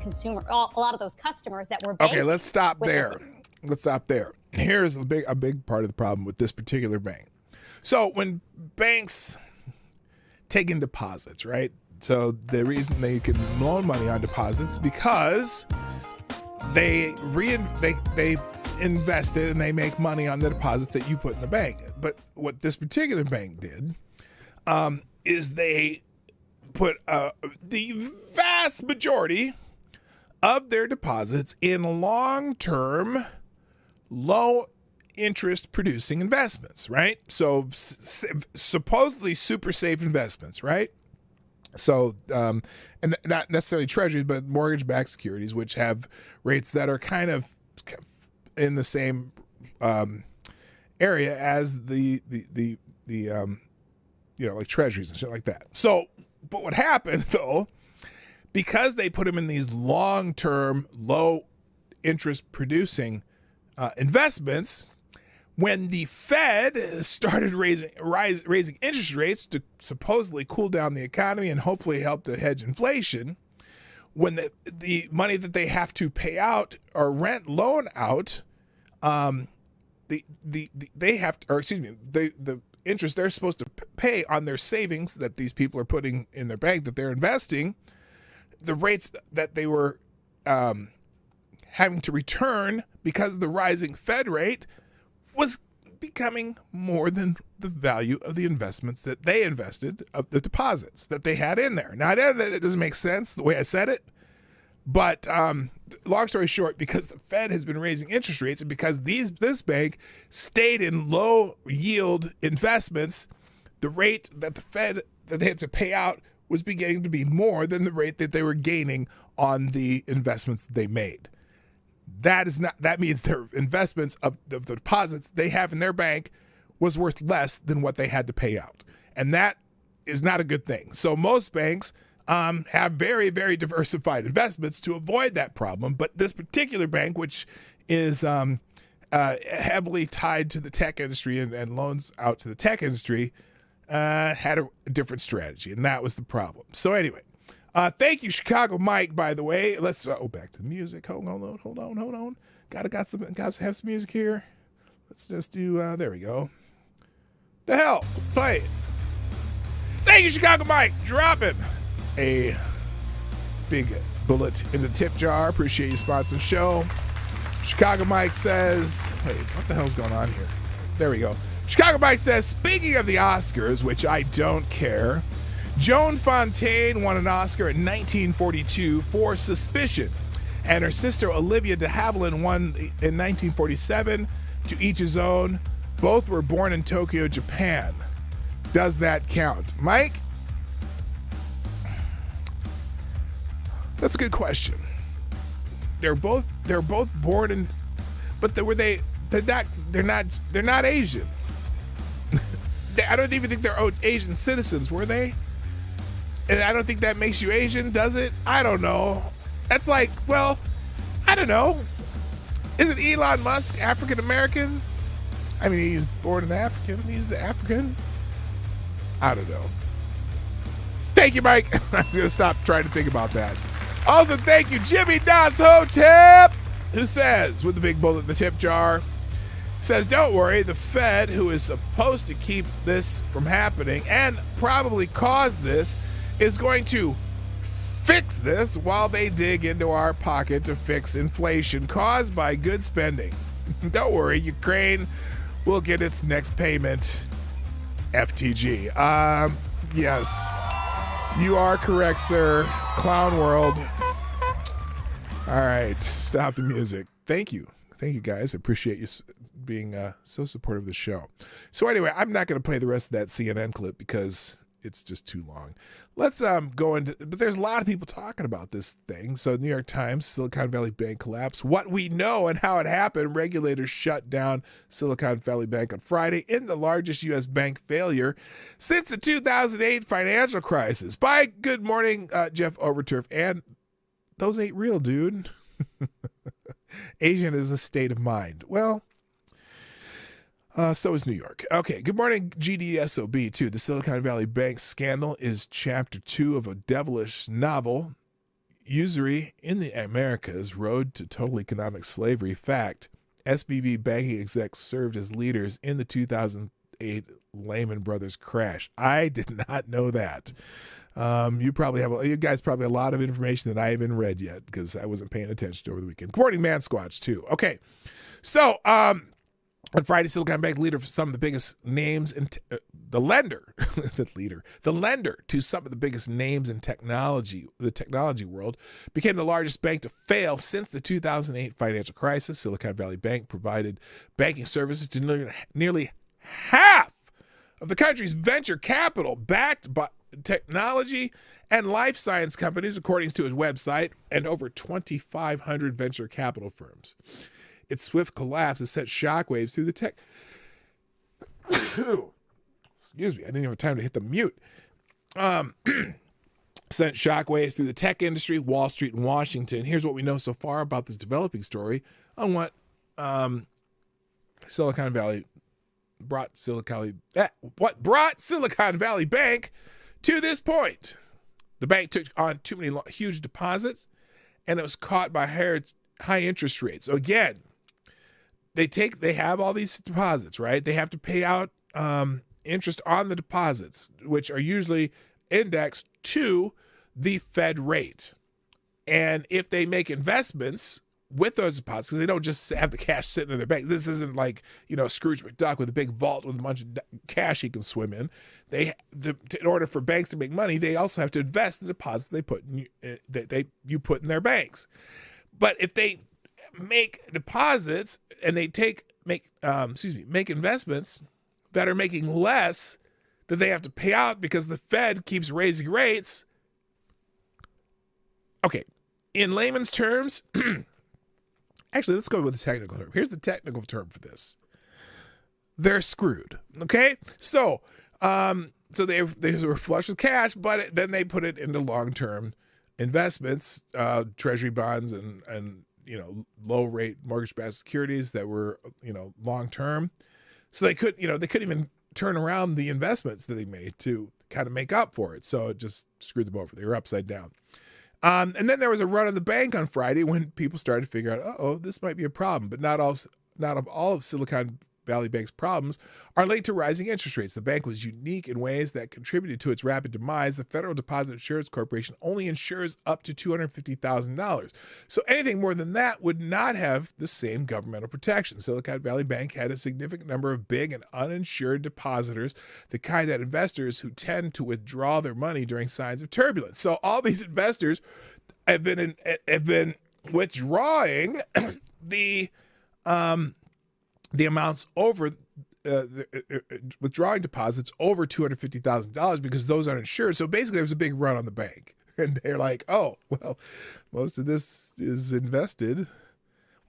customers that were banked. Okay, let's stop there. Here's a big part of the problem with this particular bank. So when banks take in deposits, right? So the reason they can loan money on deposits because they invested and they make money on the deposits that you put in the bank. But what this particular bank did is they put the vast majority of their deposits in long-term, low-interest producing investments, right? So supposedly super safe investments, right? So, and not necessarily treasuries, but mortgage-backed securities, which have rates that are kind of in the same area as the like treasuries and shit like that. So, but what happened though, because they put them in these long-term, low-interest producing investments, when the Fed started raising interest rates to supposedly cool down the economy and hopefully help to hedge inflation, when the money that they have to pay out or loan out, the interest they're supposed to pay on their savings that these people are putting in their bank that they're investing, the rates that they were having to return because of the rising Fed rate was becoming more than the value of the investments that they invested, of the deposits that they had in there. Now, I know that it doesn't make sense the way I said it, but long story short, because the Fed has been raising interest rates and because this bank stayed in low yield investments, the rate that that they had to pay out was beginning to be more than the rate that they were gaining on the investments they made. That means their investments of the deposits they have in their bank was worth less than what they had to pay out. And that is not a good thing. So most banks have very, very diversified investments to avoid that problem. But this particular bank, which is heavily tied to the tech industry and loans out to the tech industry, had a different strategy. And that was the problem. So anyway. Thank you, Chicago Mike, by the way. Let's back to the music. Hold on. Gotta have some music here. Let's just do there we go. The hell? Play it. Thank you, Chicago Mike. Dropping a big bullet in the tip jar. Appreciate you sponsoring the show. Chicago Mike says, wait, what the hell's going on here? There we go. Chicago Mike says, speaking of the Oscars, which I don't care, Joan Fontaine won an Oscar in 1942 for Suspicion, and her sister Olivia de Havilland won in 1947, To Each His Own. Both were born in Tokyo, Japan. Does that count? Mike? That's a good question. They're both born in, but they're not Asian. I don't even think they're Asian citizens, were they? And I don't think that makes you Asian, does it? I don't know. That's like, well, I don't know. Isn't Elon Musk African American? I mean, he was born an African. He's African. I don't know. Thank you, Mike. I'm going to stop trying to think about that. Also, thank you, Jimmy Das Hotep, who says, with the big bullet in the tip jar, says, don't worry, the Fed, who is supposed to keep this from happening and probably cause this, is going to fix this while they dig into our pocket to fix inflation caused by good spending. Don't worry, Ukraine will get its next payment. FTG. Yes, you are correct, sir. Clown world. All right, stop the music. Thank you. Thank you, guys. I appreciate you being so supportive of the show. So anyway, I'm not going to play the rest of that CNN clip because it's just too long. Let's go into, but there's a lot of people talking about this thing. So New York Times, Silicon Valley Bank collapse, what we know and how it happened. Regulators shut down Silicon Valley Bank on Friday in the largest U.S. bank failure since the 2008 financial crisis. Bye, good morning, Jeff Overturf. And those ain't real, dude. Asian is a state of mind. Well, so is New York. Okay, good morning, GDSOB, too. The Silicon Valley Bank scandal is chapter 2 of a devilish novel, Usury in the Americas, Road to Total Economic Slavery. Fact, SVB banking execs served as leaders in the 2008 Lehman Brothers crash. I did not know that. You guys probably have a lot of information that I haven't read yet because I wasn't paying attention over the weekend. Good morning, Man Squatch, too. Okay, so on Friday, Silicon Bank leader for some of the biggest names in the lender to some of the biggest names in the technology world, became the largest bank to fail since the 2008 financial crisis. Silicon Valley Bank provided banking services to nearly half of the country's venture capital, backed by technology and life science companies, according to its website, and over 2,500 venture capital firms. Its swift collapse has sent shockwaves through the tech. Excuse me, I didn't even have time to hit the mute. Sent shockwaves through the tech industry, Wall Street, and Washington. Here's what we know so far about this developing story on what Silicon Valley brought Silicon Valley Bank to this point. The bank took on too many huge deposits, and it was caught by high interest rates. So again, they have all these deposits, right? They have to pay out interest on the deposits, which are usually indexed to the Fed rate. And if they make investments with those deposits, because they don't just have the cash sitting in their bank. This isn't like, Scrooge McDuck with a big vault with a bunch of cash he can swim in. In order for banks to make money, they also have to invest the deposits you put in their banks. But if they make deposits and they make investments that are making less that they have to pay out because the Fed keeps raising rates. Okay, in layman's terms, actually, let's go with the technical term. Here's the technical term for this. They're screwed. Okay, so they were flush with cash, but then they put it into long-term investments, treasury bonds, and low rate mortgage-backed securities that were long term. So they couldn't even turn around the investments that they made to kind of make up for it. So it just screwed them over. They were upside down. And then there was a run on the bank on Friday when people started to figure out, this might be a problem. But not all of Silicon Valley Bank's problems are linked to rising interest rates. The bank was unique in ways that contributed to its rapid demise. The Federal Deposit Insurance Corporation only insures up to $250,000. So anything more than that would not have the same governmental protection. Silicon Valley Bank had a significant number of big and uninsured depositors, the kind that investors who tend to withdraw their money during signs of turbulence. So all these investors have been withdrawing the amounts over withdrawing deposits over $250,000 because those aren't insured. So basically, there was a big run on the bank, and they're like, "Oh, well, most of this is invested.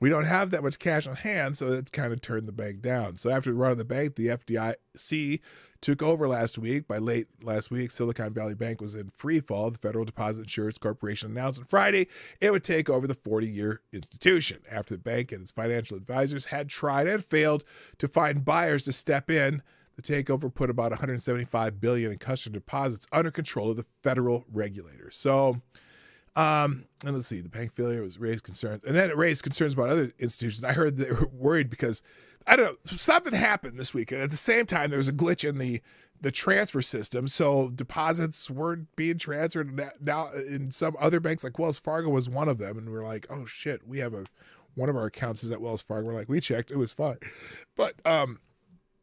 We don't have that much cash on hand," so it's kind of turned the bank down. So after the run on the bank, the FDIC took over last week. By late last week, Silicon Valley Bank was in free fall. The Federal Deposit Insurance Corporation announced on Friday it would take over the 40-year institution after the bank and its financial advisors had tried and failed to find buyers to step in. The takeover put about $175 billion in customer deposits under control of the federal regulators. So, and let's see, the bank failure was raised concerns, and then it raised concerns about other institutions. I heard they were worried because, I don't know, something happened this week. At the same time, there was a glitch in the transfer system, so deposits weren't being transferred. Now, in some other banks, like Wells Fargo was one of them, and we're like, oh shit, we have one of our accounts is at Wells Fargo. We're like, we checked, it was fine, but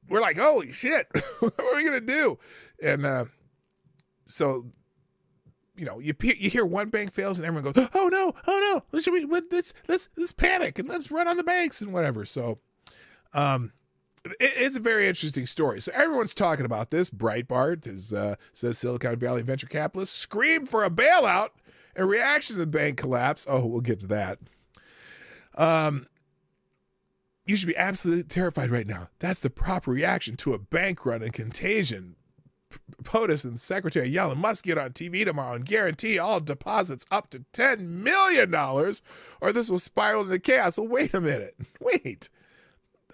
we're like, holy shit, what are we gonna do? And so, you know, you hear one bank fails and everyone goes, oh no, let's panic and let's run on the banks and whatever. So it's a very interesting story. So everyone's talking about this. Breitbart says Silicon Valley venture capitalists screamed for a bailout in reaction to the bank collapse. Oh, we'll get to that. You should be absolutely terrified right now. That's the proper reaction to a bank run and contagion. POTUS and Secretary Yellen must get on TV tomorrow and guarantee all deposits up to $10 million or this will spiral into chaos. Well, wait a minute. Wait.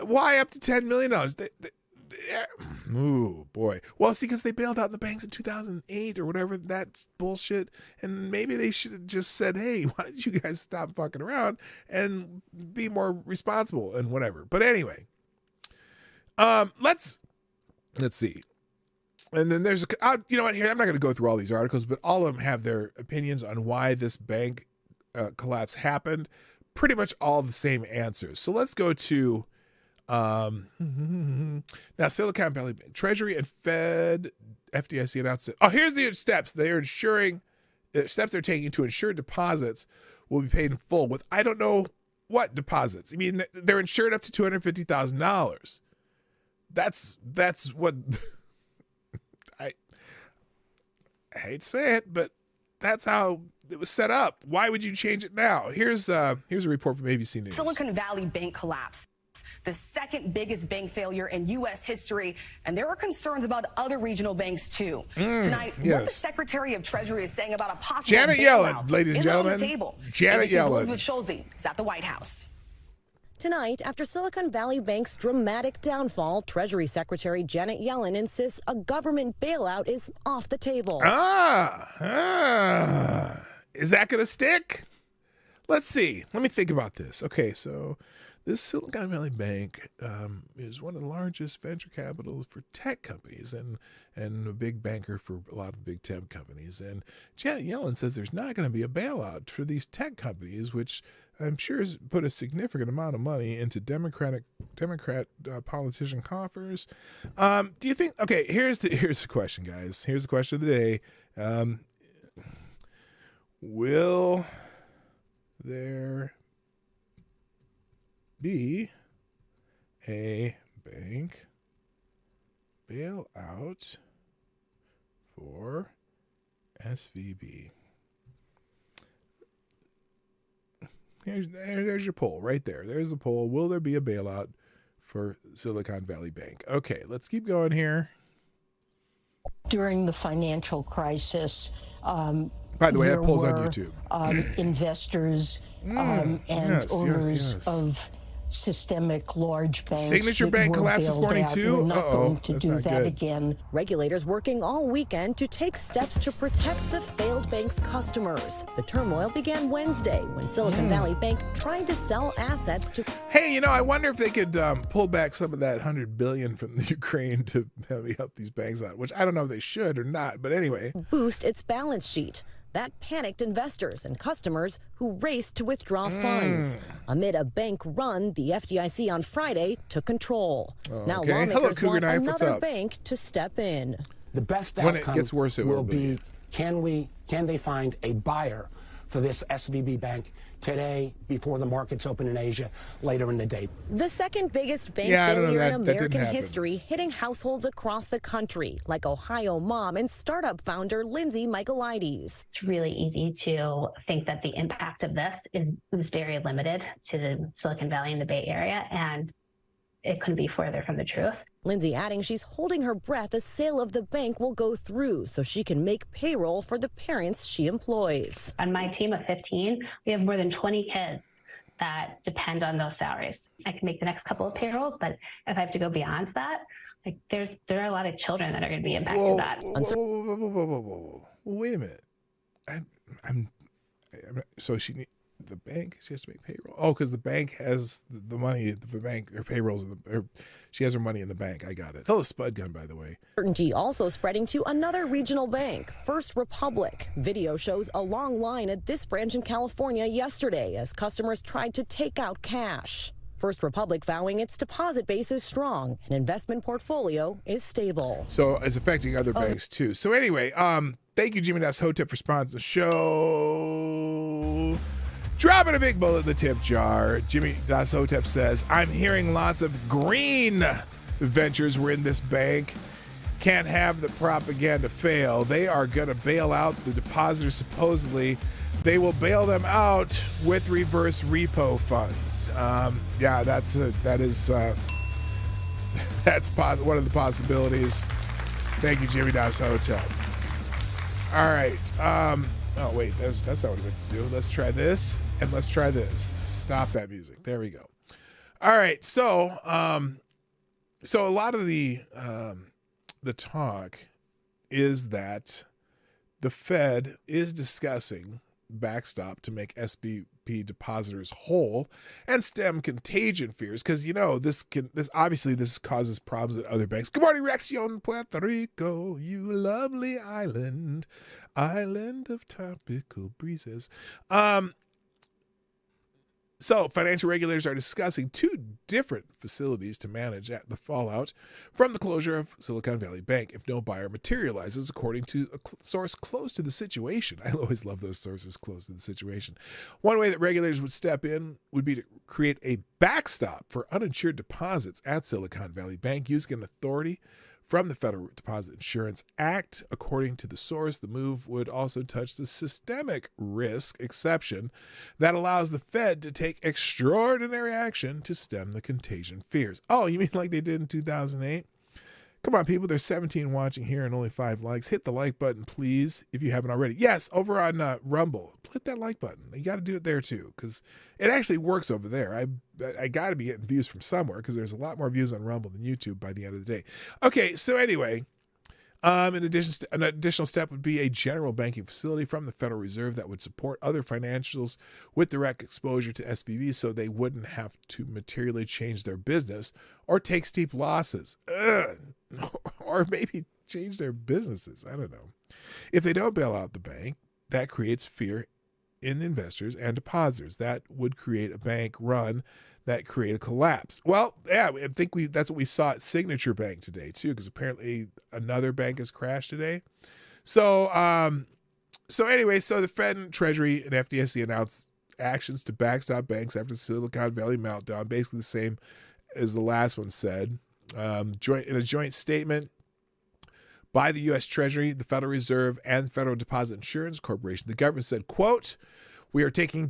Why up to $10 million? Ooh, boy. Well, see, because they bailed out the banks in 2008 or whatever. That's bullshit. And maybe they should have just said, hey, why don't you guys stop fucking around and be more responsible and whatever. But anyway, let's see. And then there's, you know what, here, I'm not going to go through all these articles, but all of them have their opinions on why this bank collapse happened. Pretty much all the same answers. So let's go to, now Silicon Valley Bank, Treasury and FDIC announced it. Oh, here's the steps. They're ensuring, the steps they're taking to ensure deposits will be paid in full with, I don't know what deposits. I mean, they're insured up to $250,000. That's what... I hate to say it, but that's how it was set up. Why would you change it now? Here's a report from ABC News. Silicon Valley Bank collapse, the second biggest bank failure in U.S. history, and there are concerns about other regional banks too. Tonight, what the Secretary of Treasury is saying about a possible Janet Yellen, ladies and gentlemen. On the table. Janet Yellen. Elizabeth Schulze is at the White House. Tonight, after Silicon Valley Bank's dramatic downfall, Treasury Secretary Janet Yellen insists a government bailout is off the table. Is that going to stick? Let's see. Let me think about this. Okay, so this Silicon Valley Bank is one of the largest venture capitals for tech companies and a big banker for a lot of the big tech companies. And Janet Yellen says there's not going to be a bailout for these tech companies, which I'm sure has put a significant amount of money into Democrat politician coffers. Do you think? Okay, here's the question, guys. Here's the question of the day. Will there be a bank bailout for SVB? There's your poll right there. There's the poll. Will there be a bailout for Silicon Valley Bank? Okay, let's keep going here. During the financial crisis, by the way, that poll's on YouTube. Investors and owners of systemic large banks. Signature Bank collapsed this morning too? We're not going to that's do not that good. again. Regulators working all weekend to take steps to protect the failed bank's customers. The turmoil began Wednesday when Silicon Valley Bank tried to sell assets to... Hey, I wonder if they could pull back some of that $100 billion from the Ukraine to help these banks out, which I don't know if they should or not, but anyway. Boost its balance sheet. That panicked investors and customers who raced to withdraw funds. Amid a bank run, the FDIC on Friday took control. Now lawmakers want another bank to step in. The best when outcome it gets worse, it will be, can they find a buyer for this SVB bank today before the markets open in Asia later in the day? The second biggest bank failure in American history, hitting households across the country, like Ohio mom and startup founder Lindsay Michaelides. It's really easy to think that the impact of this is very limited to the Silicon Valley and the Bay Area, and it couldn't be further from the truth. Lindsay adding she's holding her breath as sale of the bank will go through so she can make payroll for the parents she employs. On my team of 15, we have more than 20 kids that depend on those salaries. I can make the next couple of payrolls, but if I have to go beyond that, there are a lot of children that are going to be impacted by that. Whoa. Wait a minute. So she has to make payroll. Oh, because the bank has the money. The bank, her payrolls, she has her money in the bank. I got it. Hello, Spud Gun, by the way. Uncertainty also spreading to another regional bank, First Republic. Video shows a long line at this branch in California yesterday as customers tried to take out cash. First Republic vowing its deposit base is strong and investment portfolio is stable. So it's affecting other banks too. So anyway, thank you, Jimmy Das Hotep, for sponsoring the show. Dropping a big bullet in the tip jar. Jimmy Das Hotep says, I'm hearing lots of green ventures were in this bank. Can't have the propaganda fail. They are going to bail out the depositors supposedly. They will bail them out with reverse repo funds. That's one of the possibilities. Thank you, Jimmy Das Hotep. All right. Oh, wait, that's not what I meant to do. Let's try this, and let's try this. Stop that music. There we go. All right, so a lot of the talk is that the Fed is discussing backstop to make SVP depositors whole and stem contagion fears, because this causes problems at other banks. Good morning, Reaccion Puerto Rico, you lovely island of tropical breezes. So financial regulators are discussing two different facilities to manage the fallout from the closure of Silicon Valley Bank if no buyer materializes, according to a source close to the situation. I always love those sources close to the situation. One way that regulators would step in would be to create a backstop for uninsured deposits at Silicon Valley Bank using an authority from the Federal Deposit Insurance Act. According to the source, the move would also touch the systemic risk exception that allows the Fed to take extraordinary action to stem the contagion fears. Oh, you mean like they did in 2008? Come on, people. There's 17 watching here and only 5 likes. Hit the like button, please, if you haven't already. Yes, over on Rumble. Hit that like button. You got to do it there, too, because it actually works over there. I got to be getting views from somewhere, because there's a lot more views on Rumble than YouTube by the end of the day. Okay, so anyway, an additional step would be a general banking facility from the Federal Reserve that would support other financials with direct exposure to SVB so they wouldn't have to materially change their business or take steep losses. Or maybe change their businesses. I don't know. If they don't bail out the bank, that creates fear in investors and depositors. That would create a bank run that create a collapse. Well, yeah, I think that's what we saw at Signature Bank today too, because apparently another bank has crashed today. So anyway, the Fed and Treasury and FDIC announced actions to backstop banks after the Silicon Valley meltdown, basically the same as the last one said. In a joint statement by the U.S. Treasury, the Federal Reserve, and Federal Deposit Insurance Corporation, the government said, quote, we are taking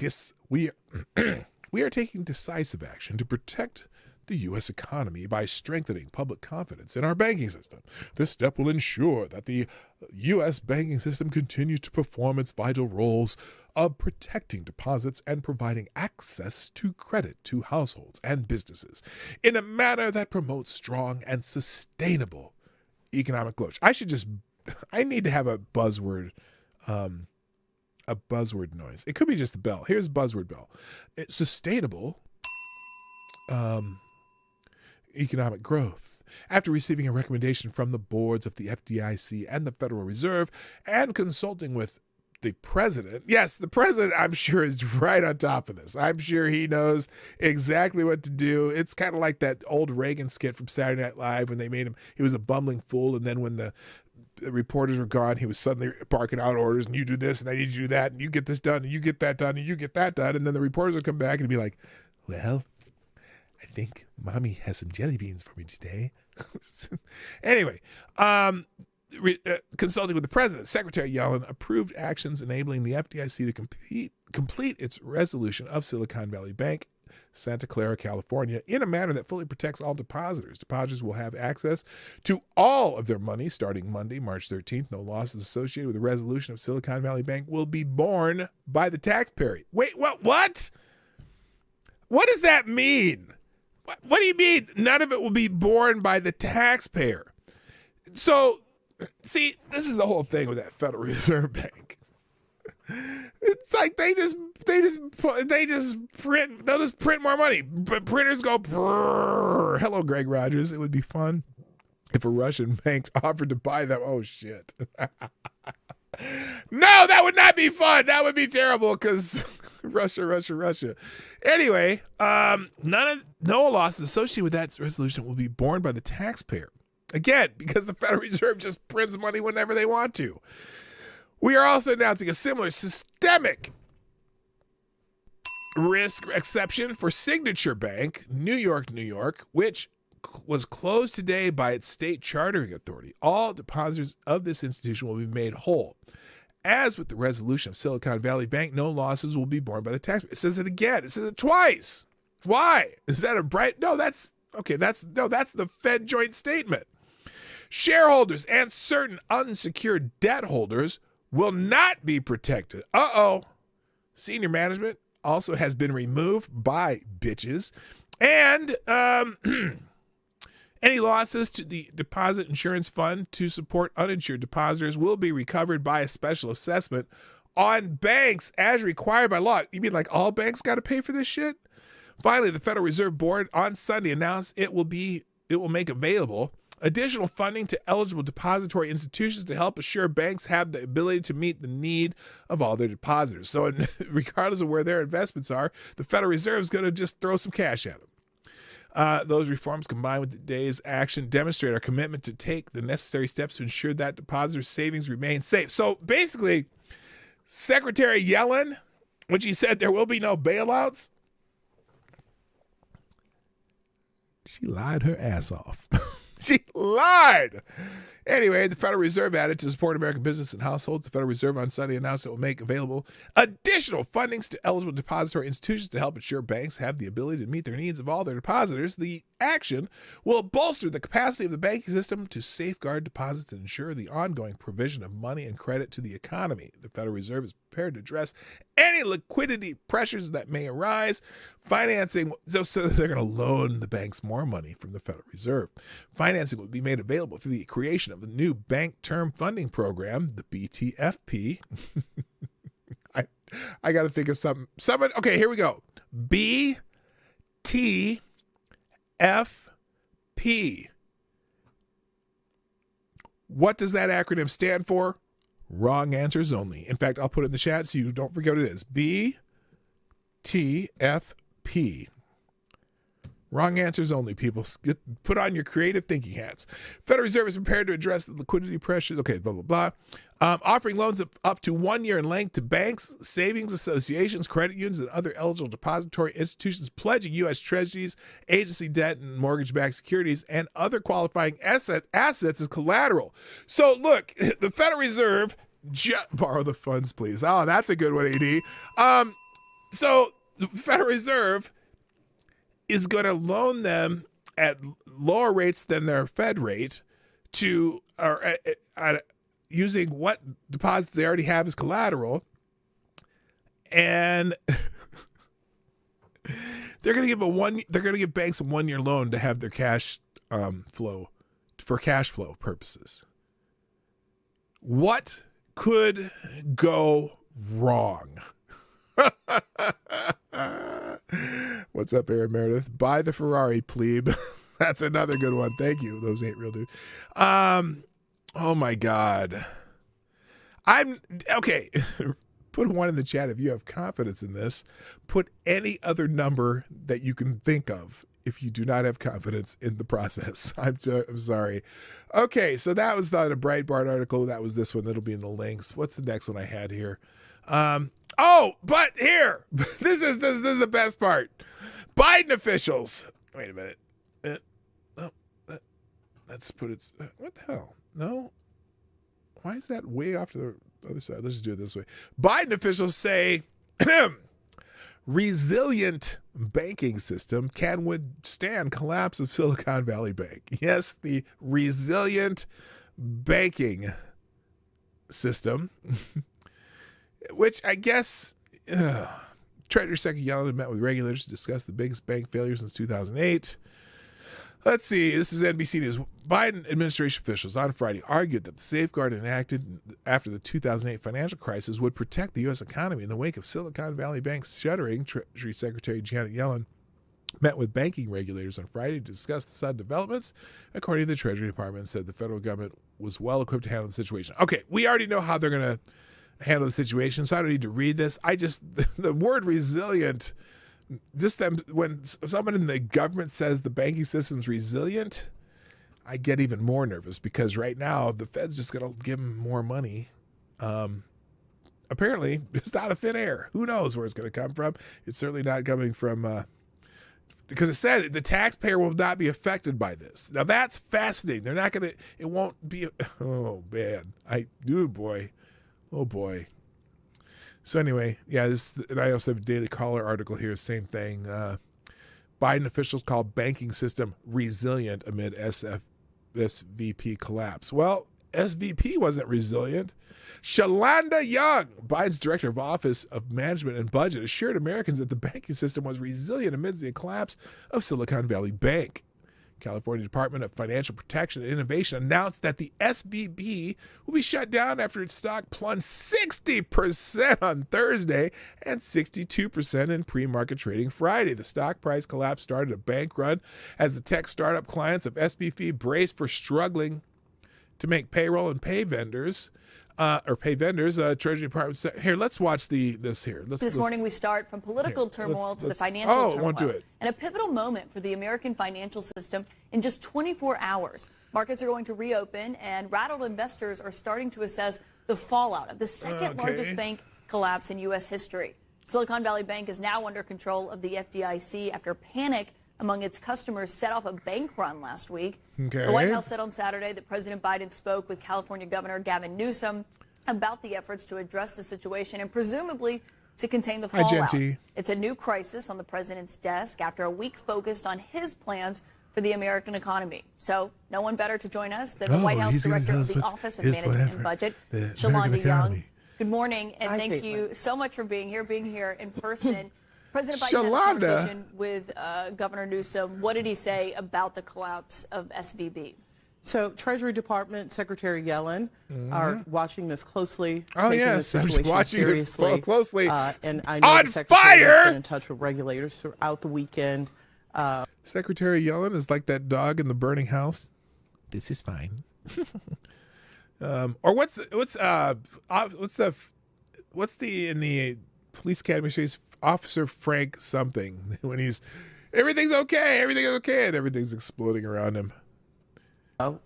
decisive action to protect the U.S. economy by strengthening public confidence in our banking system. This step will ensure that the U.S. banking system continues to perform its vital roles of protecting deposits and providing access to credit to households and businesses in a manner that promotes strong and sustainable economic growth. I need to have a buzzword noise. It could be just the bell. Here's buzzword bell. It's sustainable economic growth. After receiving a recommendation from the boards of the FDIC and the Federal Reserve and consulting with the president, yes, the president, I'm sure, is right on top of this. I'm sure he knows exactly what to do. It's kind of like that old Reagan skit from Saturday Night Live when they made him, he was a bumbling fool, and then when the reporters were gone, he was suddenly barking out orders, and you do this, and I need you to do that, and you get this done, and you get that done, and you get that done, and then the reporters would come back and be like, well, I think Mommy has some jelly beans for me today. Anyway, consulting with the president, Secretary Yellen approved actions enabling the FDIC to complete its resolution of Silicon Valley Bank, Santa Clara, California, in a manner that fully protects all depositors. Depositors will have access to all of their money starting Monday, March 13th. No losses associated with the resolution of Silicon Valley Bank will be borne by the taxpayer. Wait, what? What does that mean? What do you mean none of it will be borne by the taxpayer? So, see, this is the whole thing with that Federal Reserve Bank. It's like they'll just print more money. But printers go, brrr. Hello, Greg Rogers. It would be fun if a Russian bank offered to buy them. Oh, shit. No, that would not be fun. That would be terrible because Russia. Anyway, no losses associated with that resolution will be borne by the taxpayer. Again, because the Federal Reserve just prints money whenever they want to. We are also announcing a similar systemic risk exception for Signature Bank, New York, which was closed today by its state chartering authority. All depositors of this institution will be made whole. As with the resolution of Silicon Valley Bank, no losses will be borne by the taxpayer. It says it again. It says it twice. Why? Is that a bright? No, that's the Fed joint statement. Shareholders and certain unsecured debt holders will not be protected. Senior management also has been removed by bitches. And any losses to the deposit insurance fund to support uninsured depositors will be recovered by a special assessment on banks as required by law. You mean like all banks got to pay for this shit? Finally, the Federal Reserve Board on Sunday announced it will make available additional funding to eligible depository institutions to help assure banks have the ability to meet the need of all their depositors. So regardless of where their investments are, the Federal Reserve is going to just throw some cash at them. Those reforms, combined with today's action, demonstrate our commitment to take the necessary steps to ensure that depositors' savings remain safe. So basically, Secretary Yellen, when she said there will be no bailouts, she lied her ass off. She lied. Anyway, the Federal Reserve added to support American business and households. The Federal Reserve on Sunday announced it will make available additional fundings to eligible depository institutions to help ensure banks have the ability to meet their needs of all their depositors. The action will bolster the capacity of the banking system to safeguard deposits and ensure the ongoing provision of money and credit to the economy. The Federal Reserve is prepared to address any liquidity pressures that may arise. Financing, so they're going to loan the banks more money from the Federal Reserve. Financing will be made available through the creation of the new Bank Term Funding Program, the BTFP. I got to think of something. Okay, here we go. BTFP. What does that acronym stand for? Wrong answers only. In fact, I'll put it in the chat so you don't forget what it is. BTFP. Wrong answers only, people. Put on your creative thinking hats. Federal Reserve is prepared to address the liquidity pressures. Okay, blah, blah, blah. Offering loans up to 1 year in length to banks, savings associations, credit unions, and other eligible depository institutions pledging U.S. treasuries, agency debt, and mortgage-backed securities, and other qualifying assets as collateral. So, look, the Federal Reserve, borrow the funds, please. Oh, that's a good one, AD. So, the Federal Reserve is going to loan them at lower rates than their Fed rate using what deposits they already have as collateral. And they're going to give banks a 1-year loan to have their cash flow for cash flow purposes. What could go wrong? What's up, Aaron Meredith? Buy the Ferrari, plebe. That's another good one. Thank you. Those ain't real, dude. Oh my God. Okay. Put one in the chat if you have confidence in this. Put any other number that you can think of if you do not have confidence in the process. I'm sorry. Okay, so that was the Breitbart article. That was this one. That'll be in the links. What's the next one I had here? But here, this is the best part. Biden officials. Wait a minute. Let's put it. What the hell? No. Why is that way off to the other side? Let's just do it this way. Biden officials say resilient banking system can withstand collapse of Silicon Valley Bank. Yes, the resilient banking system, which I guess Treasury Secretary Yellen met with regulators to discuss the biggest bank failure since 2008. Let's see. This is NBC News. Biden administration officials on Friday argued that the safeguard enacted after the 2008 financial crisis would protect the U.S. economy in the wake of Silicon Valley Bank's shuttering. Treasury Secretary Janet Yellen met with banking regulators on Friday to discuss the sudden developments. According to the Treasury Department, said the federal government was well equipped to handle the situation. Okay, we already know how they're going to handle the situation, so I don't need to read this. The word resilient, just them, when someone in the government says the banking system's resilient, I get even more nervous because right now the Fed's just going to give them more money. Apparently, just out of thin air. Who knows where it's going to come from? It's certainly not coming from, because it said the taxpayer will not be affected by this. Now that's fascinating. They're not going to, it won't be, oh man. Oh boy. So anyway, yeah, and I also have a Daily Caller article here, same thing. Biden officials call banking system resilient amid SVP collapse. Well, SVP wasn't resilient. Shalanda Young, Biden's director of Office of Management and Budget, assured Americans that the banking system was resilient amidst the collapse of Silicon Valley Bank. California Department of Financial Protection and Innovation announced that the SVB will be shut down after its stock plunged 60% on Thursday and 62% in pre-market trading Friday. The stock price collapse started a bank run as the tech startup clients of SVB braced for struggling to make payroll and pay vendors. Treasury Department said, here, let's watch this here. This morning we start from political turmoil to the financial turmoil. Won't do it. And a pivotal moment for the American financial system in just 24 hours. Markets are going to reopen and rattled investors are starting to assess the fallout of the second largest bank collapse in U.S. history. Silicon Valley Bank is now under control of the FDIC after panic among its customers set off a bank run last week. Okay. The White House said on Saturday that President Biden spoke with California Governor Gavin Newsom about the efforts to address the situation and presumably to contain the fallout. It's a new crisis on the president's desk after a week focused on his plans for the American economy. So no one better to join us than the White House Director of the Office of Management and Budget, Shalanda Young. Good morning, and thank you so much for being here in person. President Biden had a conversation with Governor Newsom. What did he say about the collapse of SVB? So Treasury Department Secretary Yellen are watching this closely. Oh, yes, I'm watching seriously. It closely. And I know on the Secretary has been in touch with regulators throughout the weekend. Secretary Yellen is like that dog in the burning house. This is fine. Or what's the in the police academy series, Officer Frank something, when everything's okay, and everything's exploding around him.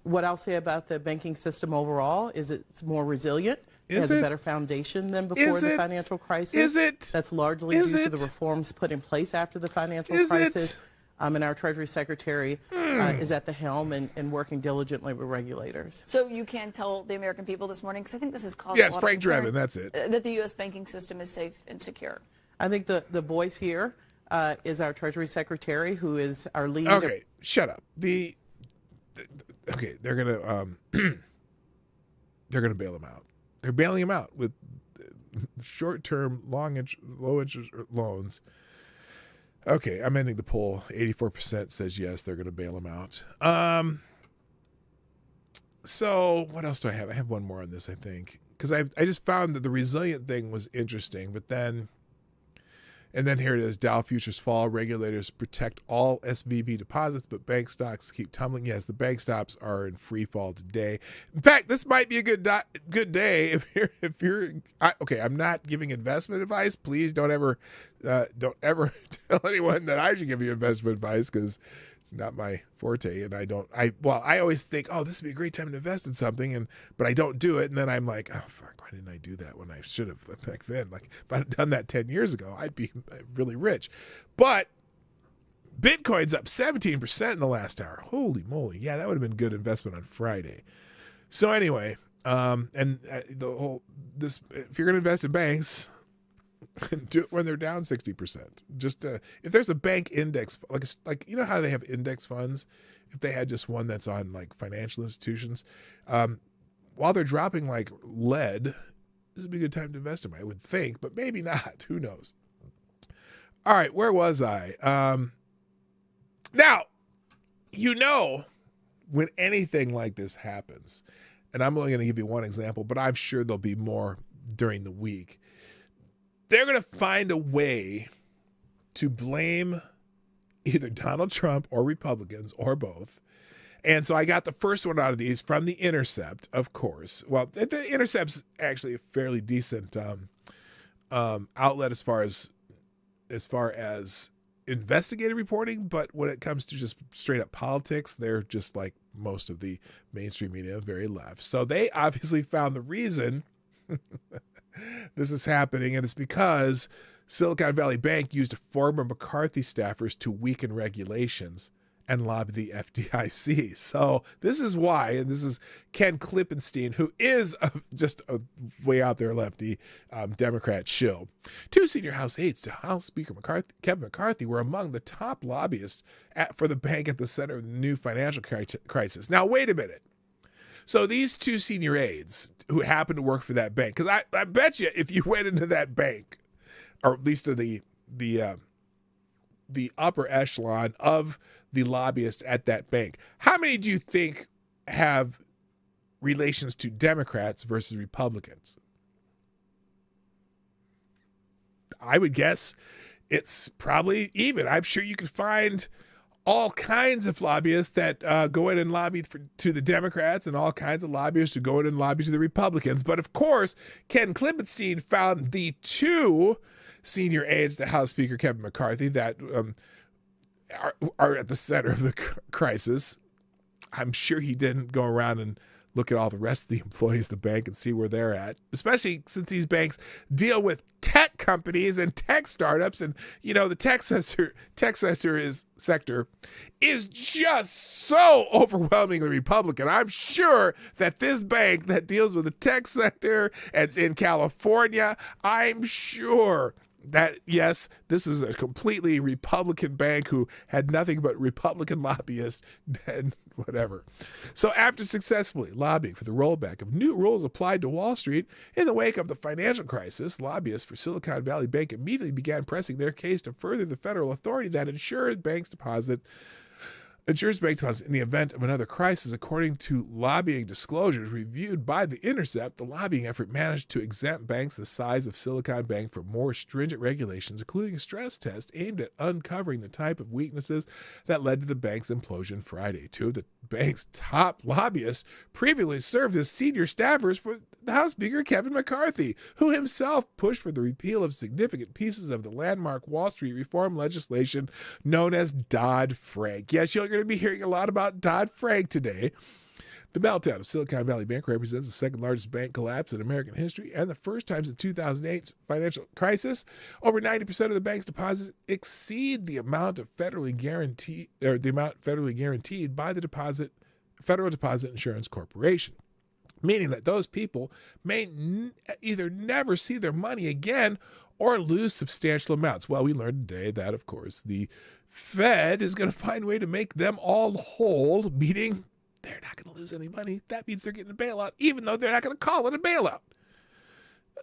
What I'll say about the banking system overall is it's more resilient. It has a better foundation than before the financial crisis. Is it? That's largely due to the reforms put in place after the financial crisis. And our Treasury Secretary is at the helm and working diligently with regulators. So you can tell the American people this morning, because I think this has caused a lot Frank of concern, Drebin, that's it. That the U.S. banking system is safe and secure. I think the voice here is our Treasury Secretary, who is our lead. Okay, shut up. They're gonna bail him out. They're bailing him out with short-term, low-interest loans. Okay, I'm ending the poll. 84% says yes, they're going to bail them out. So what else do I have? I have one more on this, I think, because I just found that the resilient thing was interesting, but then, and then here it is: Dow futures fall. Regulators protect all SVB deposits, but bank stocks keep tumbling. Yes, the bank stocks are in free fall today. In fact, this might be a good day if you're okay. I'm not giving investment advice. Please don't ever tell anyone that I should give you investment advice, because it's not my forte, and I always think, oh, this would be a great time to invest in something, but I don't do it, and then I'm like, oh fuck, why didn't I do that when I should have back then? Like, if I had done that 10 years ago, I'd be really rich. But Bitcoin's up 17% in the last hour. Holy moly. Yeah, that would have been good investment on Friday. So anyway, if you're going to invest in banks, do it when they're down 60%. Just if there's a bank index, like you know how they have index funds, if they had just one that's on like financial institutions, while they're dropping like lead, this would be a good time to invest in them, I would think, but maybe not. Who knows? All right, where was I? Now, when anything like this happens, and I'm only going to give you one example, but I'm sure there'll be more during the week. They're going to find a way to blame either Donald Trump or Republicans or both. And so I got the first one out of these from The Intercept, of course. Well, The Intercept's actually a fairly decent outlet as far as investigative reporting, but when it comes to just straight up politics, they're just like most of the mainstream media, very left. So they obviously found the reason this is happening, and it's because Silicon Valley Bank used former McCarthy staffers to weaken regulations and lobby the FDIC. So this is why, and this is Ken Klippenstein, who is just a way out there lefty Democrat shill. Two senior House aides to House Speaker Kevin McCarthy were among the top lobbyists for the bank at the center of the new financial crisis. Now, wait a minute. So these two senior aides who happen to work for that bank, because I bet you if you went into that bank, or at least to the upper echelon of the lobbyists at that bank, how many do you think have relations to Democrats versus Republicans? I would guess it's probably even. I'm sure you could find all kinds of lobbyists that go in and lobby to the Democrats, and all kinds of lobbyists who go in and lobby to the Republicans. But of course, Ken Klippenstein found the two senior aides to House Speaker Kevin McCarthy that are at the center of the crisis. I'm sure he didn't go around and look at all the rest of the employees of the bank and see where they're at, especially since these banks deal with tech companies and tech startups. And, the tech sector is just so overwhelmingly Republican. I'm sure that this bank that deals with the tech sector and it's in California, I'm sure that, yes, this is a completely Republican bank who had nothing but Republican lobbyists and whatever. So after successfully lobbying for the rollback of new rules applied to Wall Street in the wake of the financial crisis, lobbyists for Silicon Valley Bank immediately began pressing their case to further the federal authority that ensures bank deposits in the event of another crisis. According to lobbying disclosures reviewed by The Intercept, the lobbying effort managed to exempt banks the size of Silicon Bank from more stringent regulations, including a stress test aimed at uncovering the type of weaknesses that led to the bank's implosion Friday. Two of the bank's top lobbyists previously served as senior staffers for the House Speaker Kevin McCarthy, who himself pushed for the repeal of significant pieces of the landmark Wall Street reform legislation known as Dodd-Frank. Yes, you're going to be hearing a lot about Dodd-Frank today. The meltdown of Silicon Valley Bank represents the second largest bank collapse in American history and the first time since 2008's financial crisis. Over 90% of the bank's deposits exceed the amount federally guaranteed by the Federal Deposit Insurance Corporation, meaning that those people may either never see their money again or lose substantial amounts. Well, we learned today that, of course, the Fed is going to find a way to make them all whole, meaning they're not going to lose any money. That means they're getting a bailout, even though they're not going to call it a bailout.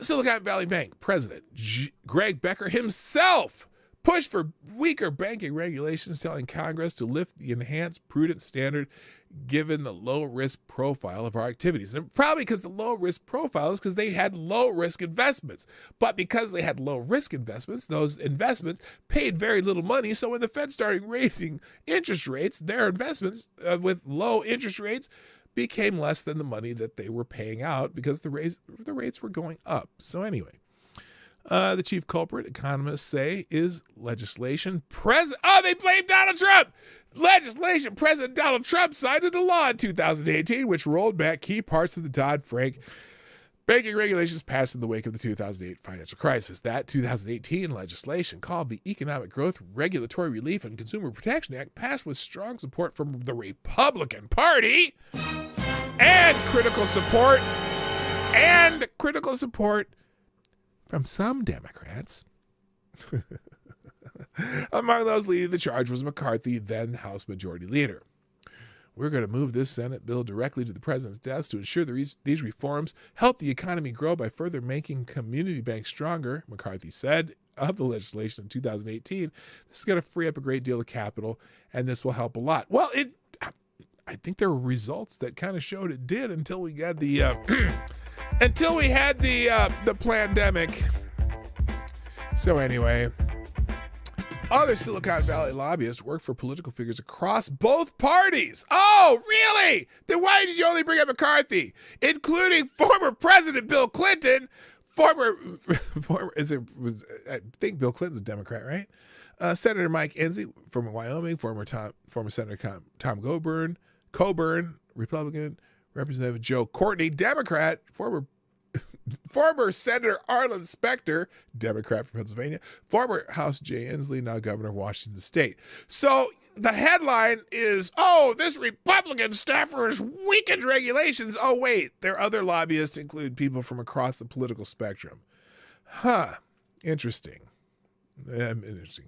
Silicon Valley Bank President Greg Becker himself pushed for weaker banking regulations, telling Congress to lift the enhanced prudent standard given the low-risk profile of our activities. And probably because the low-risk profile is because they had low-risk investments. But because they had low-risk investments, those investments paid very little money. So when the Fed started raising interest rates, their investments with low interest rates became less than the money that they were paying out because the rates were going up. So anyway, the chief culprit, economists say, is legislation. They blame Donald Trump! Legislation. President Donald Trump signed into law in 2018, which rolled back key parts of the Dodd-Frank banking regulations passed in the wake of the 2008 financial crisis. That 2018 legislation, called the Economic Growth, Regulatory Relief, and Consumer Protection Act, passed with strong support from the Republican Party and critical support from some Democrats. Among those leading the charge was McCarthy, then House Majority Leader. We're going to move this Senate bill directly to the president's desk to ensure these reforms help the economy grow by further making community banks stronger, McCarthy said of the legislation in 2018. This is going to free up a great deal of capital, and this will help a lot. Well, I think there were results that kind of showed it did until we got the the pandemic. So anyway, other Silicon Valley lobbyists work for political figures across both parties. Oh, really? Then why did you only bring up McCarthy? Including former President Bill Clinton, I think Bill Clinton's a Democrat, right? Senator Mike Enzi from Wyoming, former Senator Tom Coburn, Republican, Representative Joe Courtney, Democrat, former Senator Arlen Specter, Democrat from Pennsylvania, former House Jay Inslee, now governor of Washington State. So the headline is, this Republican staffer has weakened regulations. Oh, wait, their other lobbyists include people from across the political spectrum. Interesting. Interesting.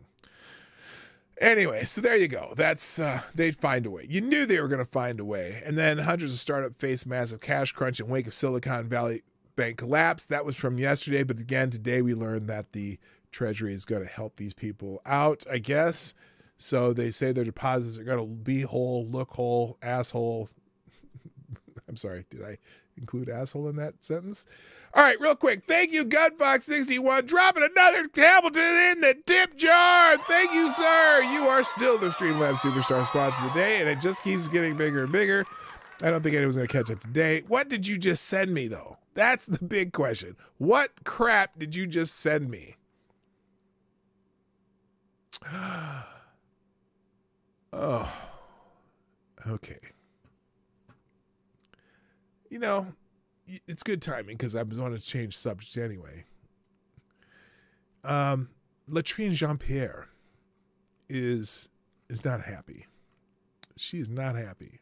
Anyway, so there you go. That's they'd find a way. You knew they were going to find a way. And then hundreds of startups face massive cash crunch in wake of Silicon Valley Bank collapse. That was from yesterday, but again, today we learned that the Treasury is going to help these people out, I guess. So they say their deposits are going to be whole, look whole, asshole. I'm sorry, did I include asshole in that sentence? All right, real quick. Thank you, Gunfox61, dropping another Hamilton in the tip jar. Thank you, sir. You are still the Streamlabs Superstar sponsor of the day, and it just keeps getting bigger and bigger. I don't think anyone's going to catch up today. What did you just send me, though? That's the big question. What crap did you just send me? Oh, okay. You know, it's good timing because I was wanting to change subjects anyway. Latrine Jean-Pierre is not happy. She is not happy.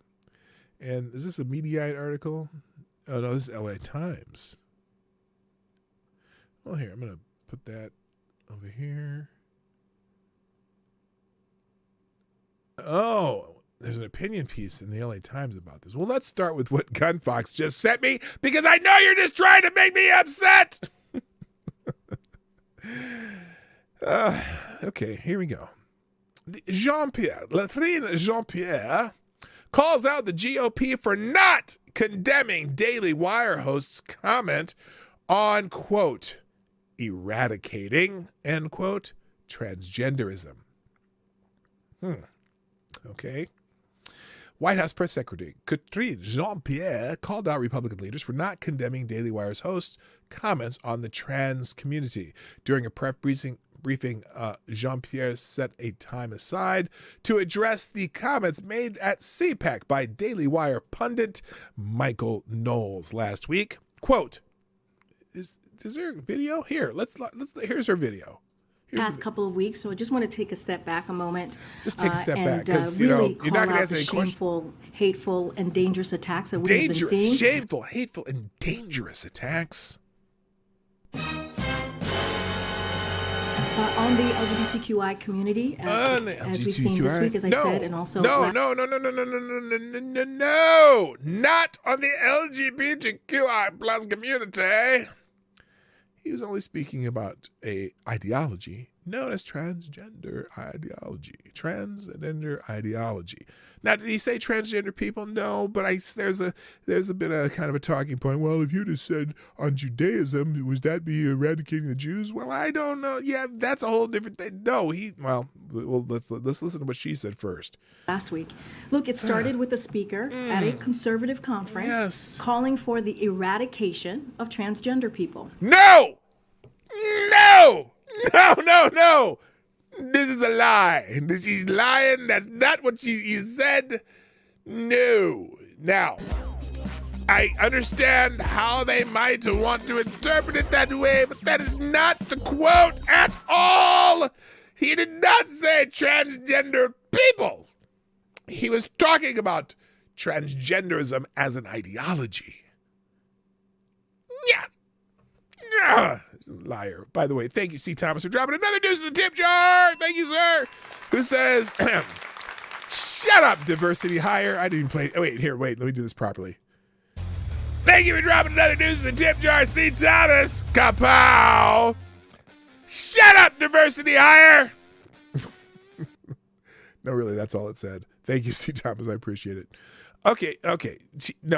And is this a Mediaite article? Oh, no, this is LA Times. Well, here, I'm going to put that over here. Oh, there's an opinion piece in the LA Times about this. Well, let's start with what Gunfox just sent me, because I know you're just trying to make me upset. Okay, here we go. Latrine Jean-Pierre calls out the GOP for not condemning Daily Wire host's comment on, quote, eradicating, end quote, transgenderism. Okay. White House Press Secretary Latrine Jean-Pierre called out Republican leaders for not condemning Daily Wire's host's comments on the trans community. During a press briefing, Jean-Pierre set a time aside to address the comments made at CPAC by Daily Wire pundit Michael Knowles last week. Quote, is there a video? Here, here's her video. Past couple of weeks, so I just want to take a step back a moment. Just take a step back, because really you're not going to answer any questions. Shameful, hateful, and dangerous attacks that we have been seeing. Shameful, hateful, and dangerous attacks. On the LGBTQI community, as we've seen this week, as I said, and also no, not on the LGBTQI plus community. he was only speaking about a ideology known as transgender ideology. Transgender ideology. Now, did he say transgender people? No, but there's a bit of kind of a talking point. Well, if you'd have said on Judaism, was that be eradicating the Jews? Well, I don't know. Yeah, that's a whole different thing. No, let's listen to what she said first. Last week. Look, it started with a speaker at a conservative conference calling for the eradication of transgender people. No! No! This is a lie. She's lying. That's not what she said. No. Now, I understand how they might want to interpret it that way, but that is not the quote at all. He did not say transgender people. He was talking about transgenderism as an ideology. Yes. Liar. By the way, thank you, C. Thomas, for dropping another deuce in the tip jar. Thank you, sir. Who says, shut up, diversity hire. I didn't even play. Oh, wait, let me do this properly. Thank you for dropping another deuce in the tip jar, C. Thomas. Kapow. Shut up, diversity hire. No, really, that's all it said. Thank you, C. Thomas. I appreciate it. Okay.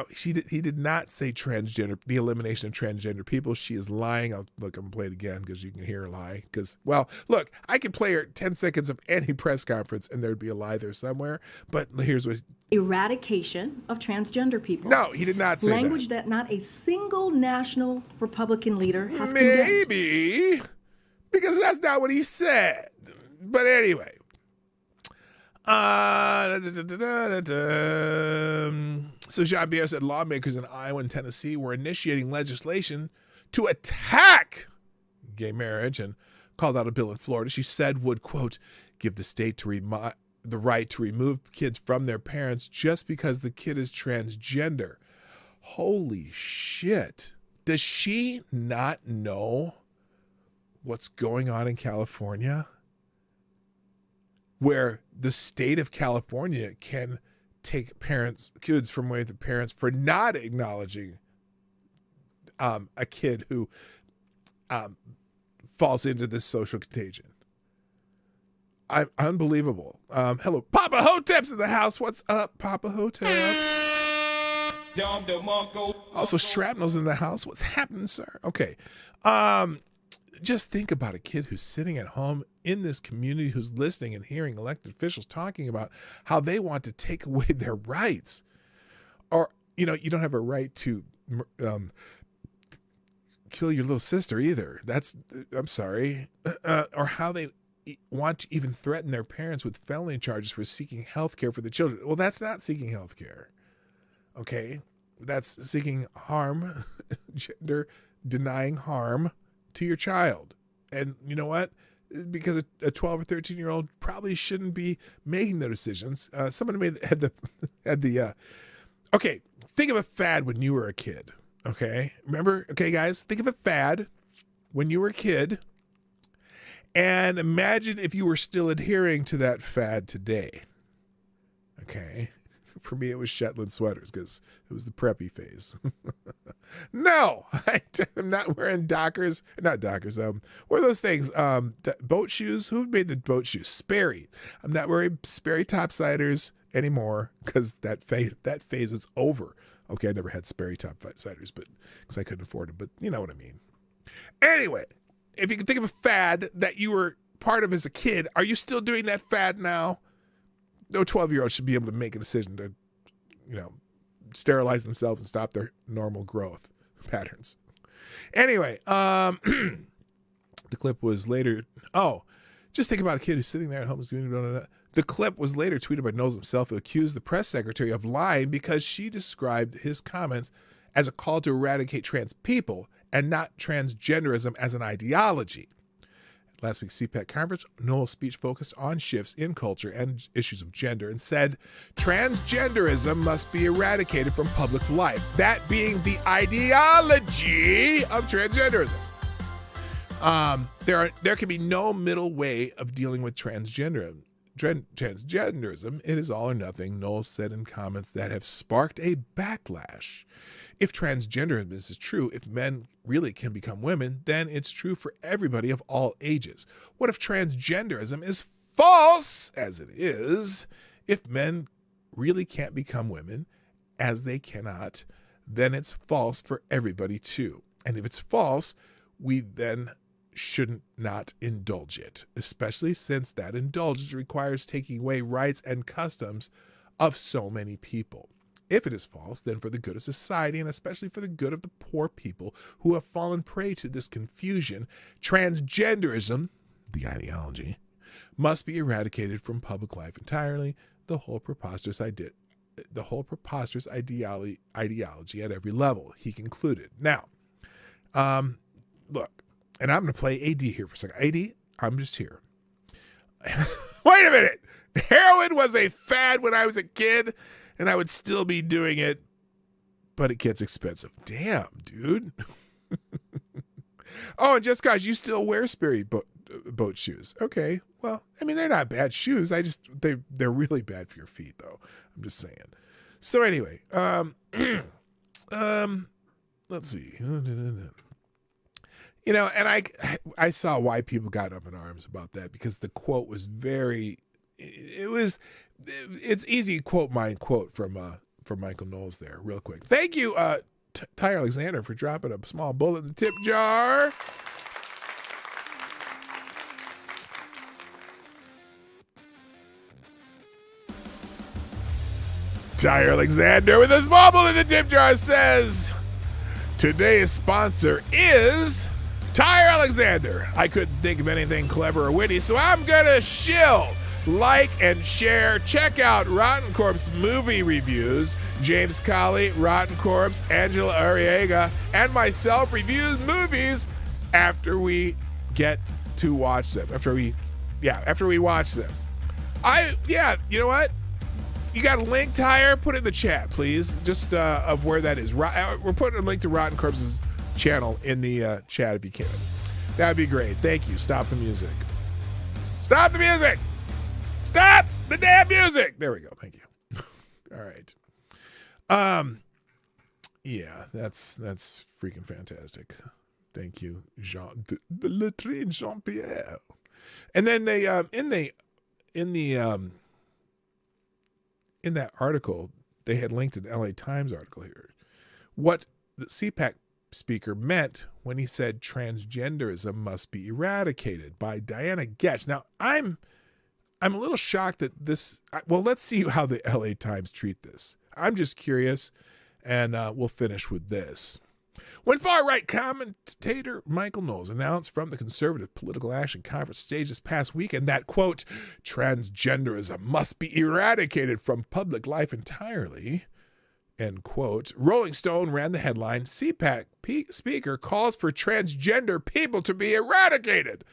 He did not say transgender, the elimination of transgender people. She is lying. I'm gonna play it again because you can hear her lie. Look, I could play her 10 seconds of any press conference and there'd be a lie there somewhere. But here's what. Eradication of transgender people. No, he did not say language that not a single national Republican leader has condemned. Maybe, because that's not what he said. But anyway. So Jean Pierre said lawmakers in Iowa and Tennessee were initiating legislation to attack gay marriage and called out a bill in Florida she said would, quote, give the state the right to remove kids from their parents just because the kid is transgender. Holy shit. Does she not know what's going on in California? Where the state of California can take kids from away their parents for not acknowledging a kid who falls into this social contagion. Unbelievable. Hello, Papa Hotep's in the house. What's up, Papa Hotep? Also, Shrapnel's in the house. What's happening, sir? Okay. Just think about a kid who's sitting at home in this community who's listening and hearing elected officials talking about how they want to take away their rights. Or, you don't have a right to kill your little sister either. I'm sorry. Or how they want to even threaten their parents with felony charges for seeking health care for the children. Well, that's not seeking health care. Okay? That's seeking harm, gender denying harm to your child. And you know what? Because a 12 or 13-year-old probably shouldn't be making those decisions. Someone had the okay, think of a fad when you were a kid. Okay? Remember? Okay, guys, think of a fad when you were a kid and imagine if you were still adhering to that fad today. Okay? For me, it was Shetland sweaters because it was the preppy phase. No, I'm not wearing Dockers. Not Dockers. What are those things? Boat shoes? Who made the boat shoes? Sperry. I'm not wearing Sperry topsiders anymore because that phase is over. Okay, I never had Sperry topsiders, but because I couldn't afford them. But you know what I mean. Anyway, if you can think of a fad that you were part of as a kid, are you still doing that fad now? No 12-year-old should be able to make a decision to, sterilize themselves and stop their normal growth patterns. Anyway, the clip was later. Oh, just think about a kid who's sitting there at home. The clip was later tweeted by Knowles himself, who accused the press secretary of lying because she described his comments as a call to eradicate trans people and not transgenderism as an ideology. Last week's CPAC conference, Knowles' speech focused on shifts in culture and issues of gender and said transgenderism must be eradicated from public life, that being the ideology of transgenderism. There can be no middle way of dealing with transgenderism. transgenderism, it is all or nothing, Knowles said in comments that have sparked a backlash. If transgenderism is true, if men really can become women, then it's true for everybody of all ages. What if transgenderism is false, as it is? If men really can't become women, as they cannot, then it's false for everybody too. And if it's false, we then shouldn't not indulge it, especially since that indulgence requires taking away rights and customs of so many people. If it is false, then for the good of society and especially for the good of the poor people who have fallen prey to this confusion, transgenderism, the ideology, must be eradicated from public life entirely. The whole preposterous ideology at every level, he concluded. Now, look, and I'm going to play AD here for a second. AD, I'm just here. Wait a minute. Heroin was a fad when I was a kid, and I would still be doing it, but it gets expensive. Damn, dude. Oh, and just guys, you still wear Sperry boat shoes. Okay, well, I mean, they're not bad shoes. They're really bad for your feet, though. I'm just saying. So anyway, let's see. You know, and I saw why people got up in arms about that, because the quote was it's easy to quote my quote from Michael Knowles there real quick. Thank you, Ty Alexander, for dropping a small bullet in the tip jar. Ty Alexander with a small bullet in the tip jar says, today's sponsor is Ty Alexander. I couldn't think of anything clever or witty, so I'm gonna shill. Like and share. Check out Rotten Corpse movie reviews. James Colley, Rotten Corpse, Angela Arriaga, and myself reviews movies after we get to watch them. After we watch them. You know what? You got a link, Tyre? Put it in the chat, please. Just of where that is. We're putting a link to Rotten Corpse's channel in the chat if you can. That'd be great. Thank you. Stop the music. Stop the music! Stop the damn music! There we go. Thank you. All right. Yeah, that's freaking fantastic. Thank you, the latrine Jean-Pierre. And then they in that article, they had linked an LA Times article here. What the CPAC speaker meant when he said transgenderism must be eradicated, by Diana Getch. Now, I'm a little shocked that this, well, let's see how the LA Times treat this. I'm just curious, and we'll finish with this. When far-right commentator Michael Knowles announced from the Conservative Political Action Conference stage this past weekend that, quote, transgenderism must be eradicated from public life entirely, end quote, Rolling Stone ran the headline, CPAC speaker calls for transgender people to be eradicated,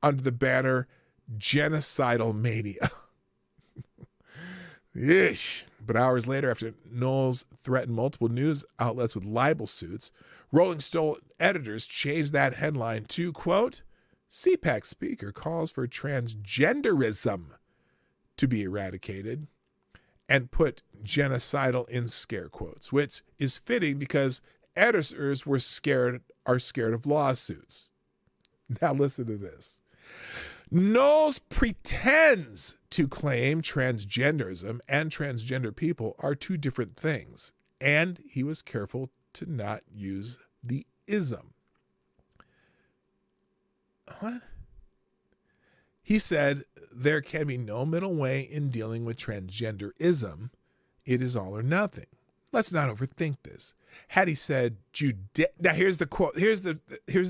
under the banner, genocidal mania. Yeesh. But hours later, after Knowles threatened multiple news outlets with libel suits, Rolling Stone editors changed that headline to, quote, CPAC speaker calls for transgenderism to be eradicated, and put genocidal in scare quotes, which is fitting because editors are scared of lawsuits. Now listen to this. Knowles pretends to claim transgenderism and transgender people are two different things, and he was careful to not use the ism. What? He said there can be no middle way in dealing with transgenderism. It is all or nothing. Let's not overthink this. Had he said now here's the quote. And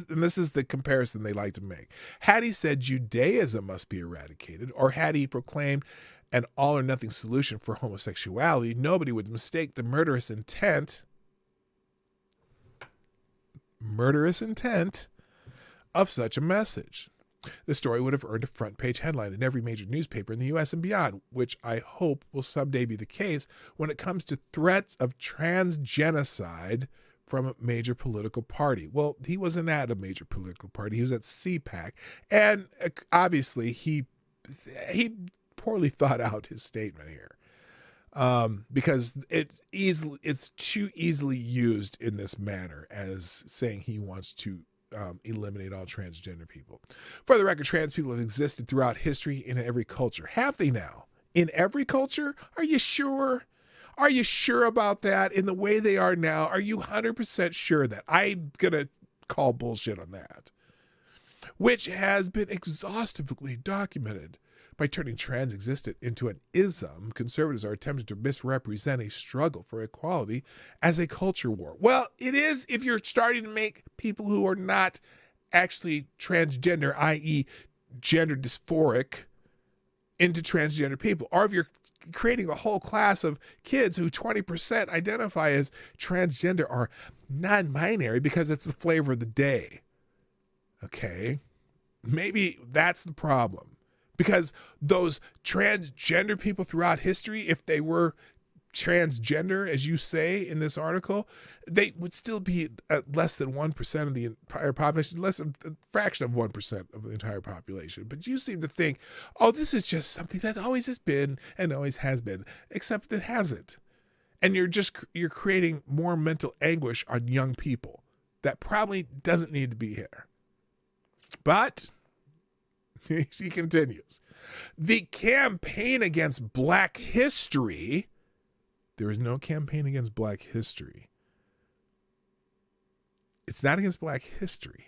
this is the comparison they like to make. Had he said Judaism must be eradicated, or had he proclaimed an all or nothing solution for homosexuality, nobody would mistake the murderous intent of such a message. The story would have earned a front page headline in every major newspaper in the U.S. and beyond, which I hope will someday be the case when it comes to threats of transgenocide from a major political party. Well, he wasn't at a major political party. He was at CPAC. And obviously he poorly thought out his statement here. Because it's too easily used in this manner as saying he wants to eliminate all transgender people. For the record, trans people have existed throughout history in every culture. Have they now? In every culture? Are you sure? Are you sure about that? In the way they are now, are you 100% sure that? I'm going to call bullshit on that. Which has been exhaustively documented. By turning trans existence into an ism, conservatives are attempting to misrepresent a struggle for equality as a culture war. Well, it is if you're starting to make people who are not actually transgender, i.e. gender dysphoric, into transgender people. Or if you're creating a whole class of kids who 20% identify as transgender or non-binary because it's the flavor of the day. Okay? Maybe that's the problem. Because those transgender people throughout history, if they were transgender, as you say in this article, they would still be at less than 1% of the entire population, less than a fraction of 1% of the entire population. But you seem to think, oh, this is just something that always has been and always has been, except it hasn't. And you're creating more mental anguish on young people that probably doesn't need to be here. But he continues. The campaign against Black history. There is no campaign against Black history. It's not against Black history.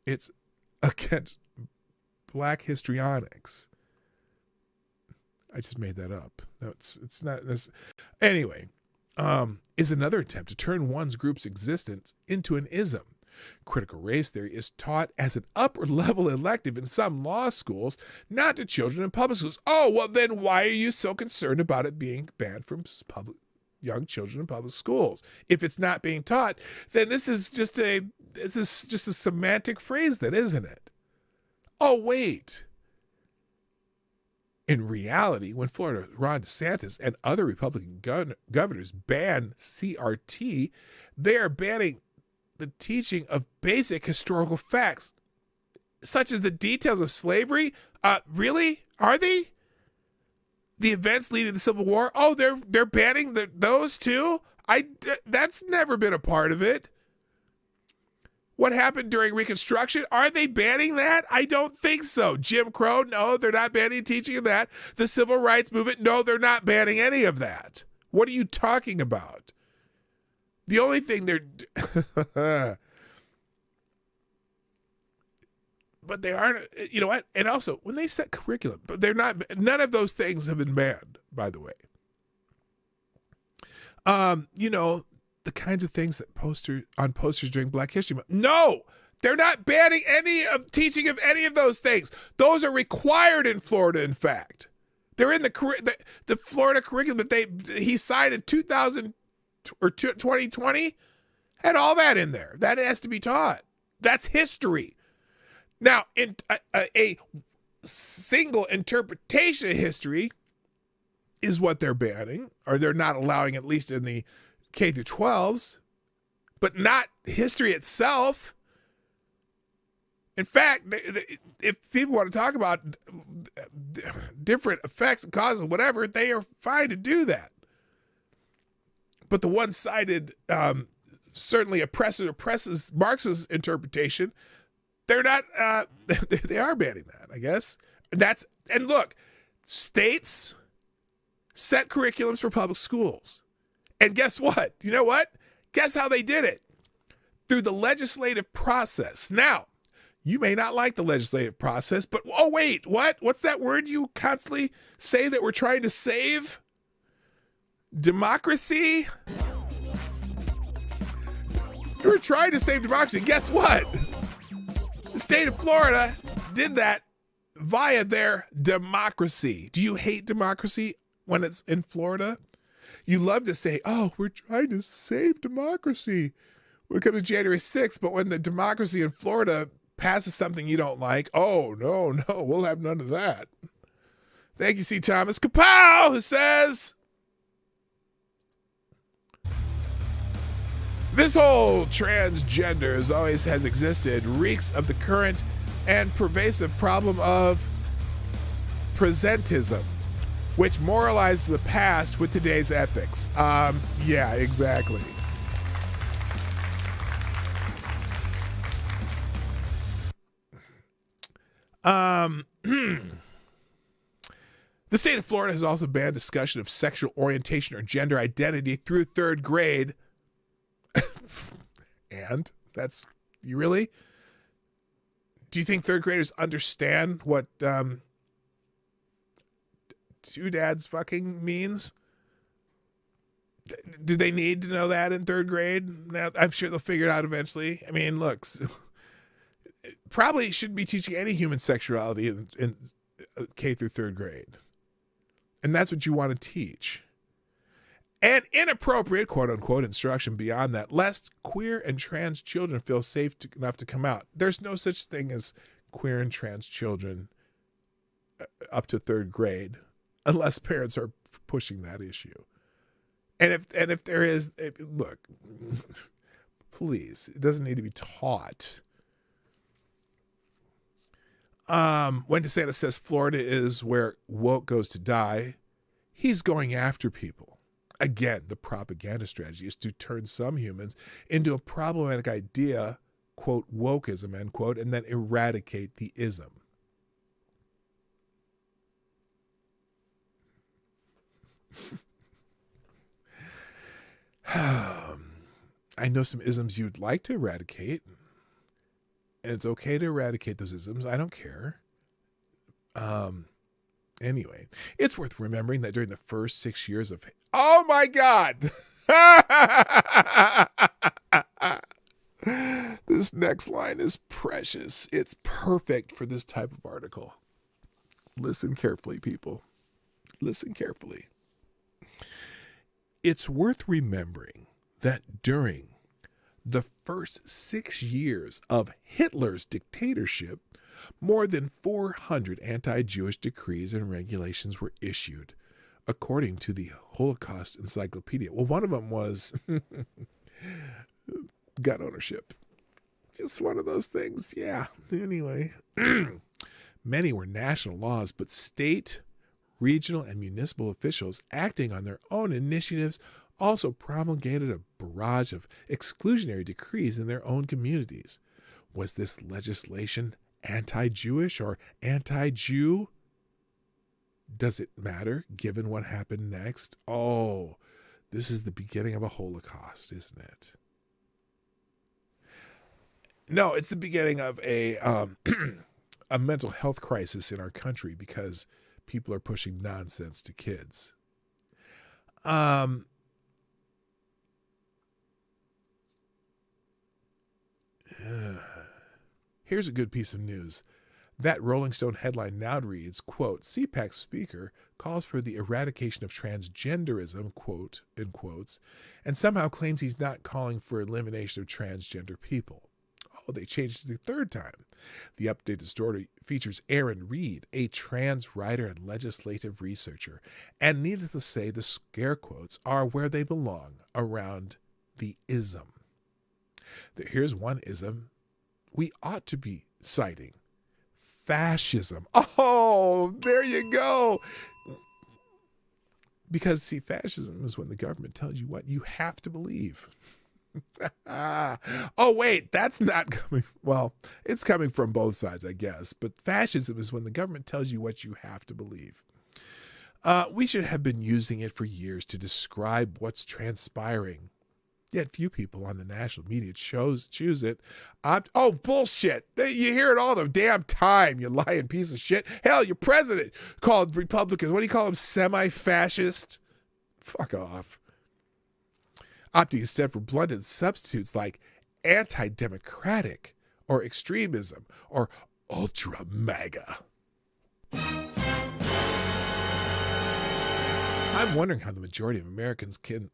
It's against Black histrionics. I just made that up. No, it's not. Anyway, is another attempt to turn one's group's existence into an ism. Critical race theory is taught as an upper-level elective in some law schools, not to children in public schools. Oh, well, then why are you so concerned about it being banned from young children in public schools? If it's not being taught, then this is just a semantic phrase then, isn't it? Oh, wait. In reality, when Florida Ron DeSantis and other Republican governors ban CRT, they are banning the teaching of basic historical facts, such as the details of slavery. Really? Are they? The events leading to the Civil War? Oh, they're banning those too? That's never been a part of it. What happened during Reconstruction? Are they banning that? I don't think so. Jim Crow? No, they're not banning teaching of that. The Civil Rights Movement? No, they're not banning any of that. What are you talking about? The only thing but they aren't, you know what? And also, when they set curriculum, but they're not, none of those things have been banned, by the way. The kinds of things that on posters during Black History Month. No, they're not banning any of teaching of any of those things. Those are required in Florida, in fact. They're in the Florida curriculum that he signed in 2020, had all that in there. That has to be taught. That's history. Now, in a single interpretation of history is what they're banning, or they're not allowing, at least in the K through 12s, but not history itself. In fact, if people want to talk about different effects and causes, whatever, they are fine to do that. But the one-sided, certainly oppresses Marxist interpretation, they're not, they are banning that, I guess. And look, states set curriculums for public schools. And guess what? You know what? Guess how they did it? Through the legislative process. Now, you may not like the legislative process, but, oh, wait, what? What's that word you constantly say that we're trying to save? Democracy? We're trying to save democracy. Guess what? The state of Florida did that via their democracy. Do you hate democracy when it's in Florida? You love to say, oh, we're trying to save democracy when it comes to January 6th, but when the democracy in Florida passes something you don't like, oh, no, we'll have none of that. Thank you, C. Thomas Kapow, who says, this whole transgender, as always has existed, reeks of the current and pervasive problem of presentism, which moralizes the past with today's ethics. Yeah, exactly. The state of Florida has also banned discussion of sexual orientation or gender identity through third grade. And that's, you really? Do you think third graders understand what two dads fucking means? Do they need to know that in third grade? Now, I'm sure they'll figure it out eventually. I mean, look, probably shouldn't be teaching any human sexuality in K through third grade. And that's what you want to teach. And inappropriate, quote unquote, instruction beyond that, lest queer and trans children feel safe enough to come out. There's no such thing as queer and trans children up to third grade, unless parents are pushing that issue. And if there is, look, please, it doesn't need to be taught. When DeSantis says Florida is where woke goes to die, he's going after people. Again, the propaganda strategy is to turn some humans into a problematic idea, quote, wokeism, end quote, and then eradicate the ism. I know some isms you'd like to eradicate. And it's okay to eradicate those isms. I don't care. Anyway, it's worth remembering that during the first 6 years of... Oh, my God! This next line is precious. It's perfect for this type of article. Listen carefully, people. Listen carefully. It's worth remembering that during the first 6 years of Hitler's dictatorship, more than 400 anti-Jewish decrees and regulations were issued, according to the Holocaust Encyclopedia. Well, one of them was gun ownership. Just one of those things. Yeah. Anyway, many were national laws, but state, regional, and municipal officials acting on their own initiatives also promulgated a barrage of exclusionary decrees in their own communities. Was this legislation anti-Jewish or anti-Jew? Does it matter, given what happened next? Oh, this is the beginning of a Holocaust, isn't it? No, it's the beginning of a mental health crisis in our country because people are pushing nonsense to kids. Here's a good piece of news. That Rolling Stone headline now reads, quote, CPAC speaker calls for the eradication of transgenderism, quote, in quotes, and somehow claims he's not calling for elimination of transgender people. Oh, they changed it the third time. The updated story features Aaron Reed, a trans writer and legislative researcher. And needless to say, the scare quotes are where they belong, around the ism. Here's one ism we ought to be citing. Fascism. Oh, there you go. Because, see, fascism is when the government tells you what you have to believe. Oh, wait, that's not coming. Well, it's coming from both sides, I guess. But fascism is when the government tells you what you have to believe. We should have been using it for years to describe what's transpiring. Yet few people on the national media choose it. Oh, bullshit. You hear it all the damn time, you lying piece of shit. Hell, your president called Republicans, what do you call them, semi-fascist? Fuck off. Opting instead for blunted substitutes like anti-democratic or extremism or ultra-MAGA. I'm wondering how the majority of Americans can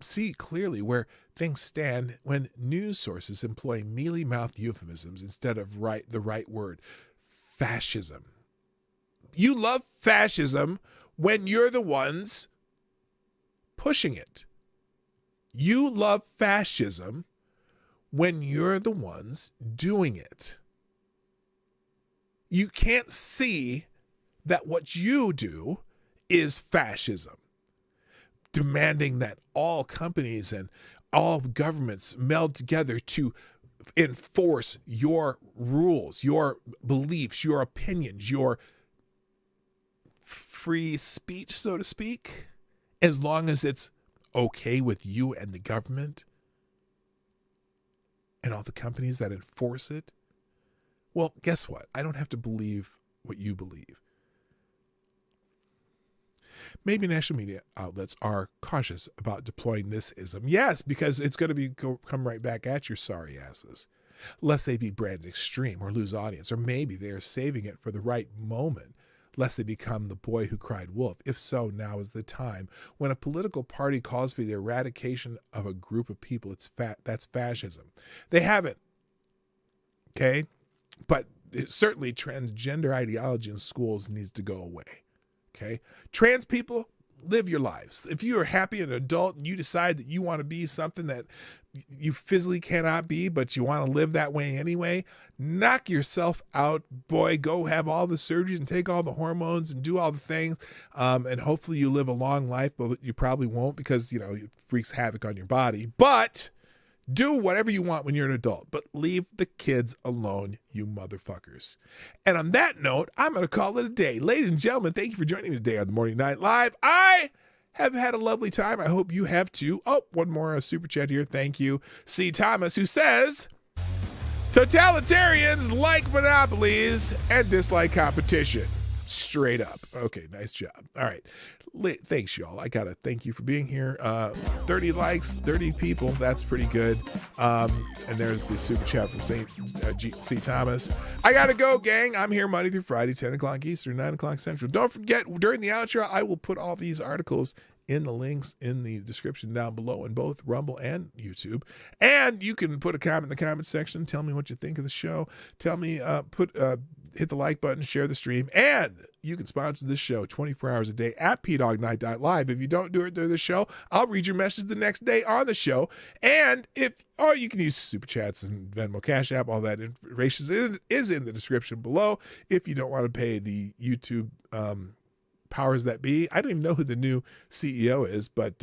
see clearly where things stand when news sources employ mealy-mouthed euphemisms instead of the right word, fascism. You love fascism when you're the ones pushing it. You love fascism when you're the ones doing it. You can't see that what you do is fascism, demanding that all companies and all governments meld together to enforce your rules, your beliefs, your opinions, your free speech, so to speak, as long as it's okay with you and the government and all the companies that enforce it. Well, guess what? I don't have to believe what you believe. Maybe national media outlets are cautious about deploying this ism. Yes, because it's going to come right back at your sorry asses, lest they be branded extreme or lose audience. Or maybe they are saving it for the right moment, lest they become the boy who cried wolf. If so, now is the time. When a political party calls for the eradication of a group of people, that's fascism. They haven't. Okay? But certainly transgender ideology in schools needs to go away. Okay? Trans people, live your lives. If you are happy and an adult and you decide that you want to be something that you physically cannot be, but you want to live that way anyway, knock yourself out, boy. Go have all the surgeries and take all the hormones and do all the things. And hopefully you live a long life, but you probably won't because, it wreaks havoc on your body. But do whatever you want when you're an adult, but leave the kids alone, you motherfuckers. And on that note, I'm going to call it a day. Ladies and gentlemen, thank you for joining me today on the Morning Night Live. I have had a lovely time. I hope you have too. Oh, one more super chat here. Thank you. C. Thomas, who says, totalitarians like monopolies and dislike competition. Straight up. Okay, nice job. All right. Thanks, y'all. I got to thank you for being here. 30 likes, 30 people. That's pretty good. And there's the super chat from C. Thomas. I got to go, gang. I'm here Monday through Friday, 10 o'clock Eastern, 9 o'clock Central. Don't forget, during the outro, I will put all these articles in the links in the description down below in both Rumble and YouTube. And you can put a comment in the comment section. Tell me what you think of the show. Tell me, hit the like button, share the stream, and you can sponsor this show 24 hours a day at pdognight.live. If you don't do it during the show, I'll read your message the next day on the show. And you can use Super Chats and Venmo, Cash App, all that information is in the description below. If you don't want to pay the YouTube powers that be, I don't even know who the new CEO is, but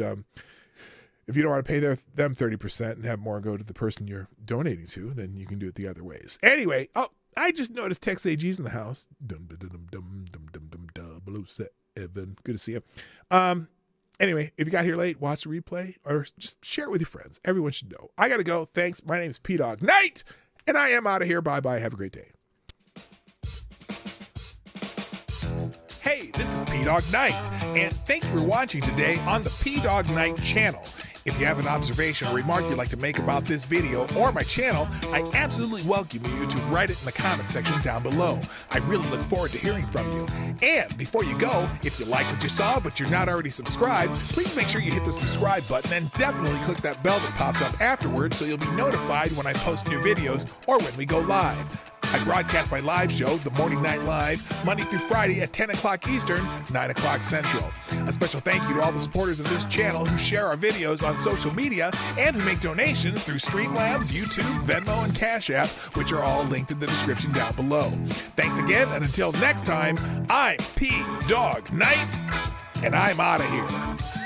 if you don't want to pay them 30% and have more go to the person you're donating to, then you can do it the other ways. Anyway, I just noticed Tex AG's in the house. Evan, good to see you. Anyway, if you got here late, watch the replay or just share it with your friends. Everyone should know. I got to go. Thanks. My name is P-Dog Knight, and I am out of here. Bye-bye. Have a great day. Hey, this is P-Dog Knight, and thank you for watching today on the P-Dog Knight channel. If you have an observation or remark you'd like to make about this video or my channel, I absolutely welcome you to write it in the comment section down below. I really look forward to hearing from you. And before you go, if you like what you saw but you're not already subscribed, please make sure you hit the subscribe button and definitely click that bell that pops up afterwards so you'll be notified when I post new videos or when we go live. I broadcast my live show, The Morning Night Live, Monday through Friday at 10 o'clock Eastern, 9 o'clock Central. A special thank you to all the supporters of this channel who share our videos on social media and who make donations through Streamlabs, YouTube, Venmo, and Cash App, which are all linked in the description down below. Thanks again, and until next time, I'm P-Dog Knight, and I'm out of here.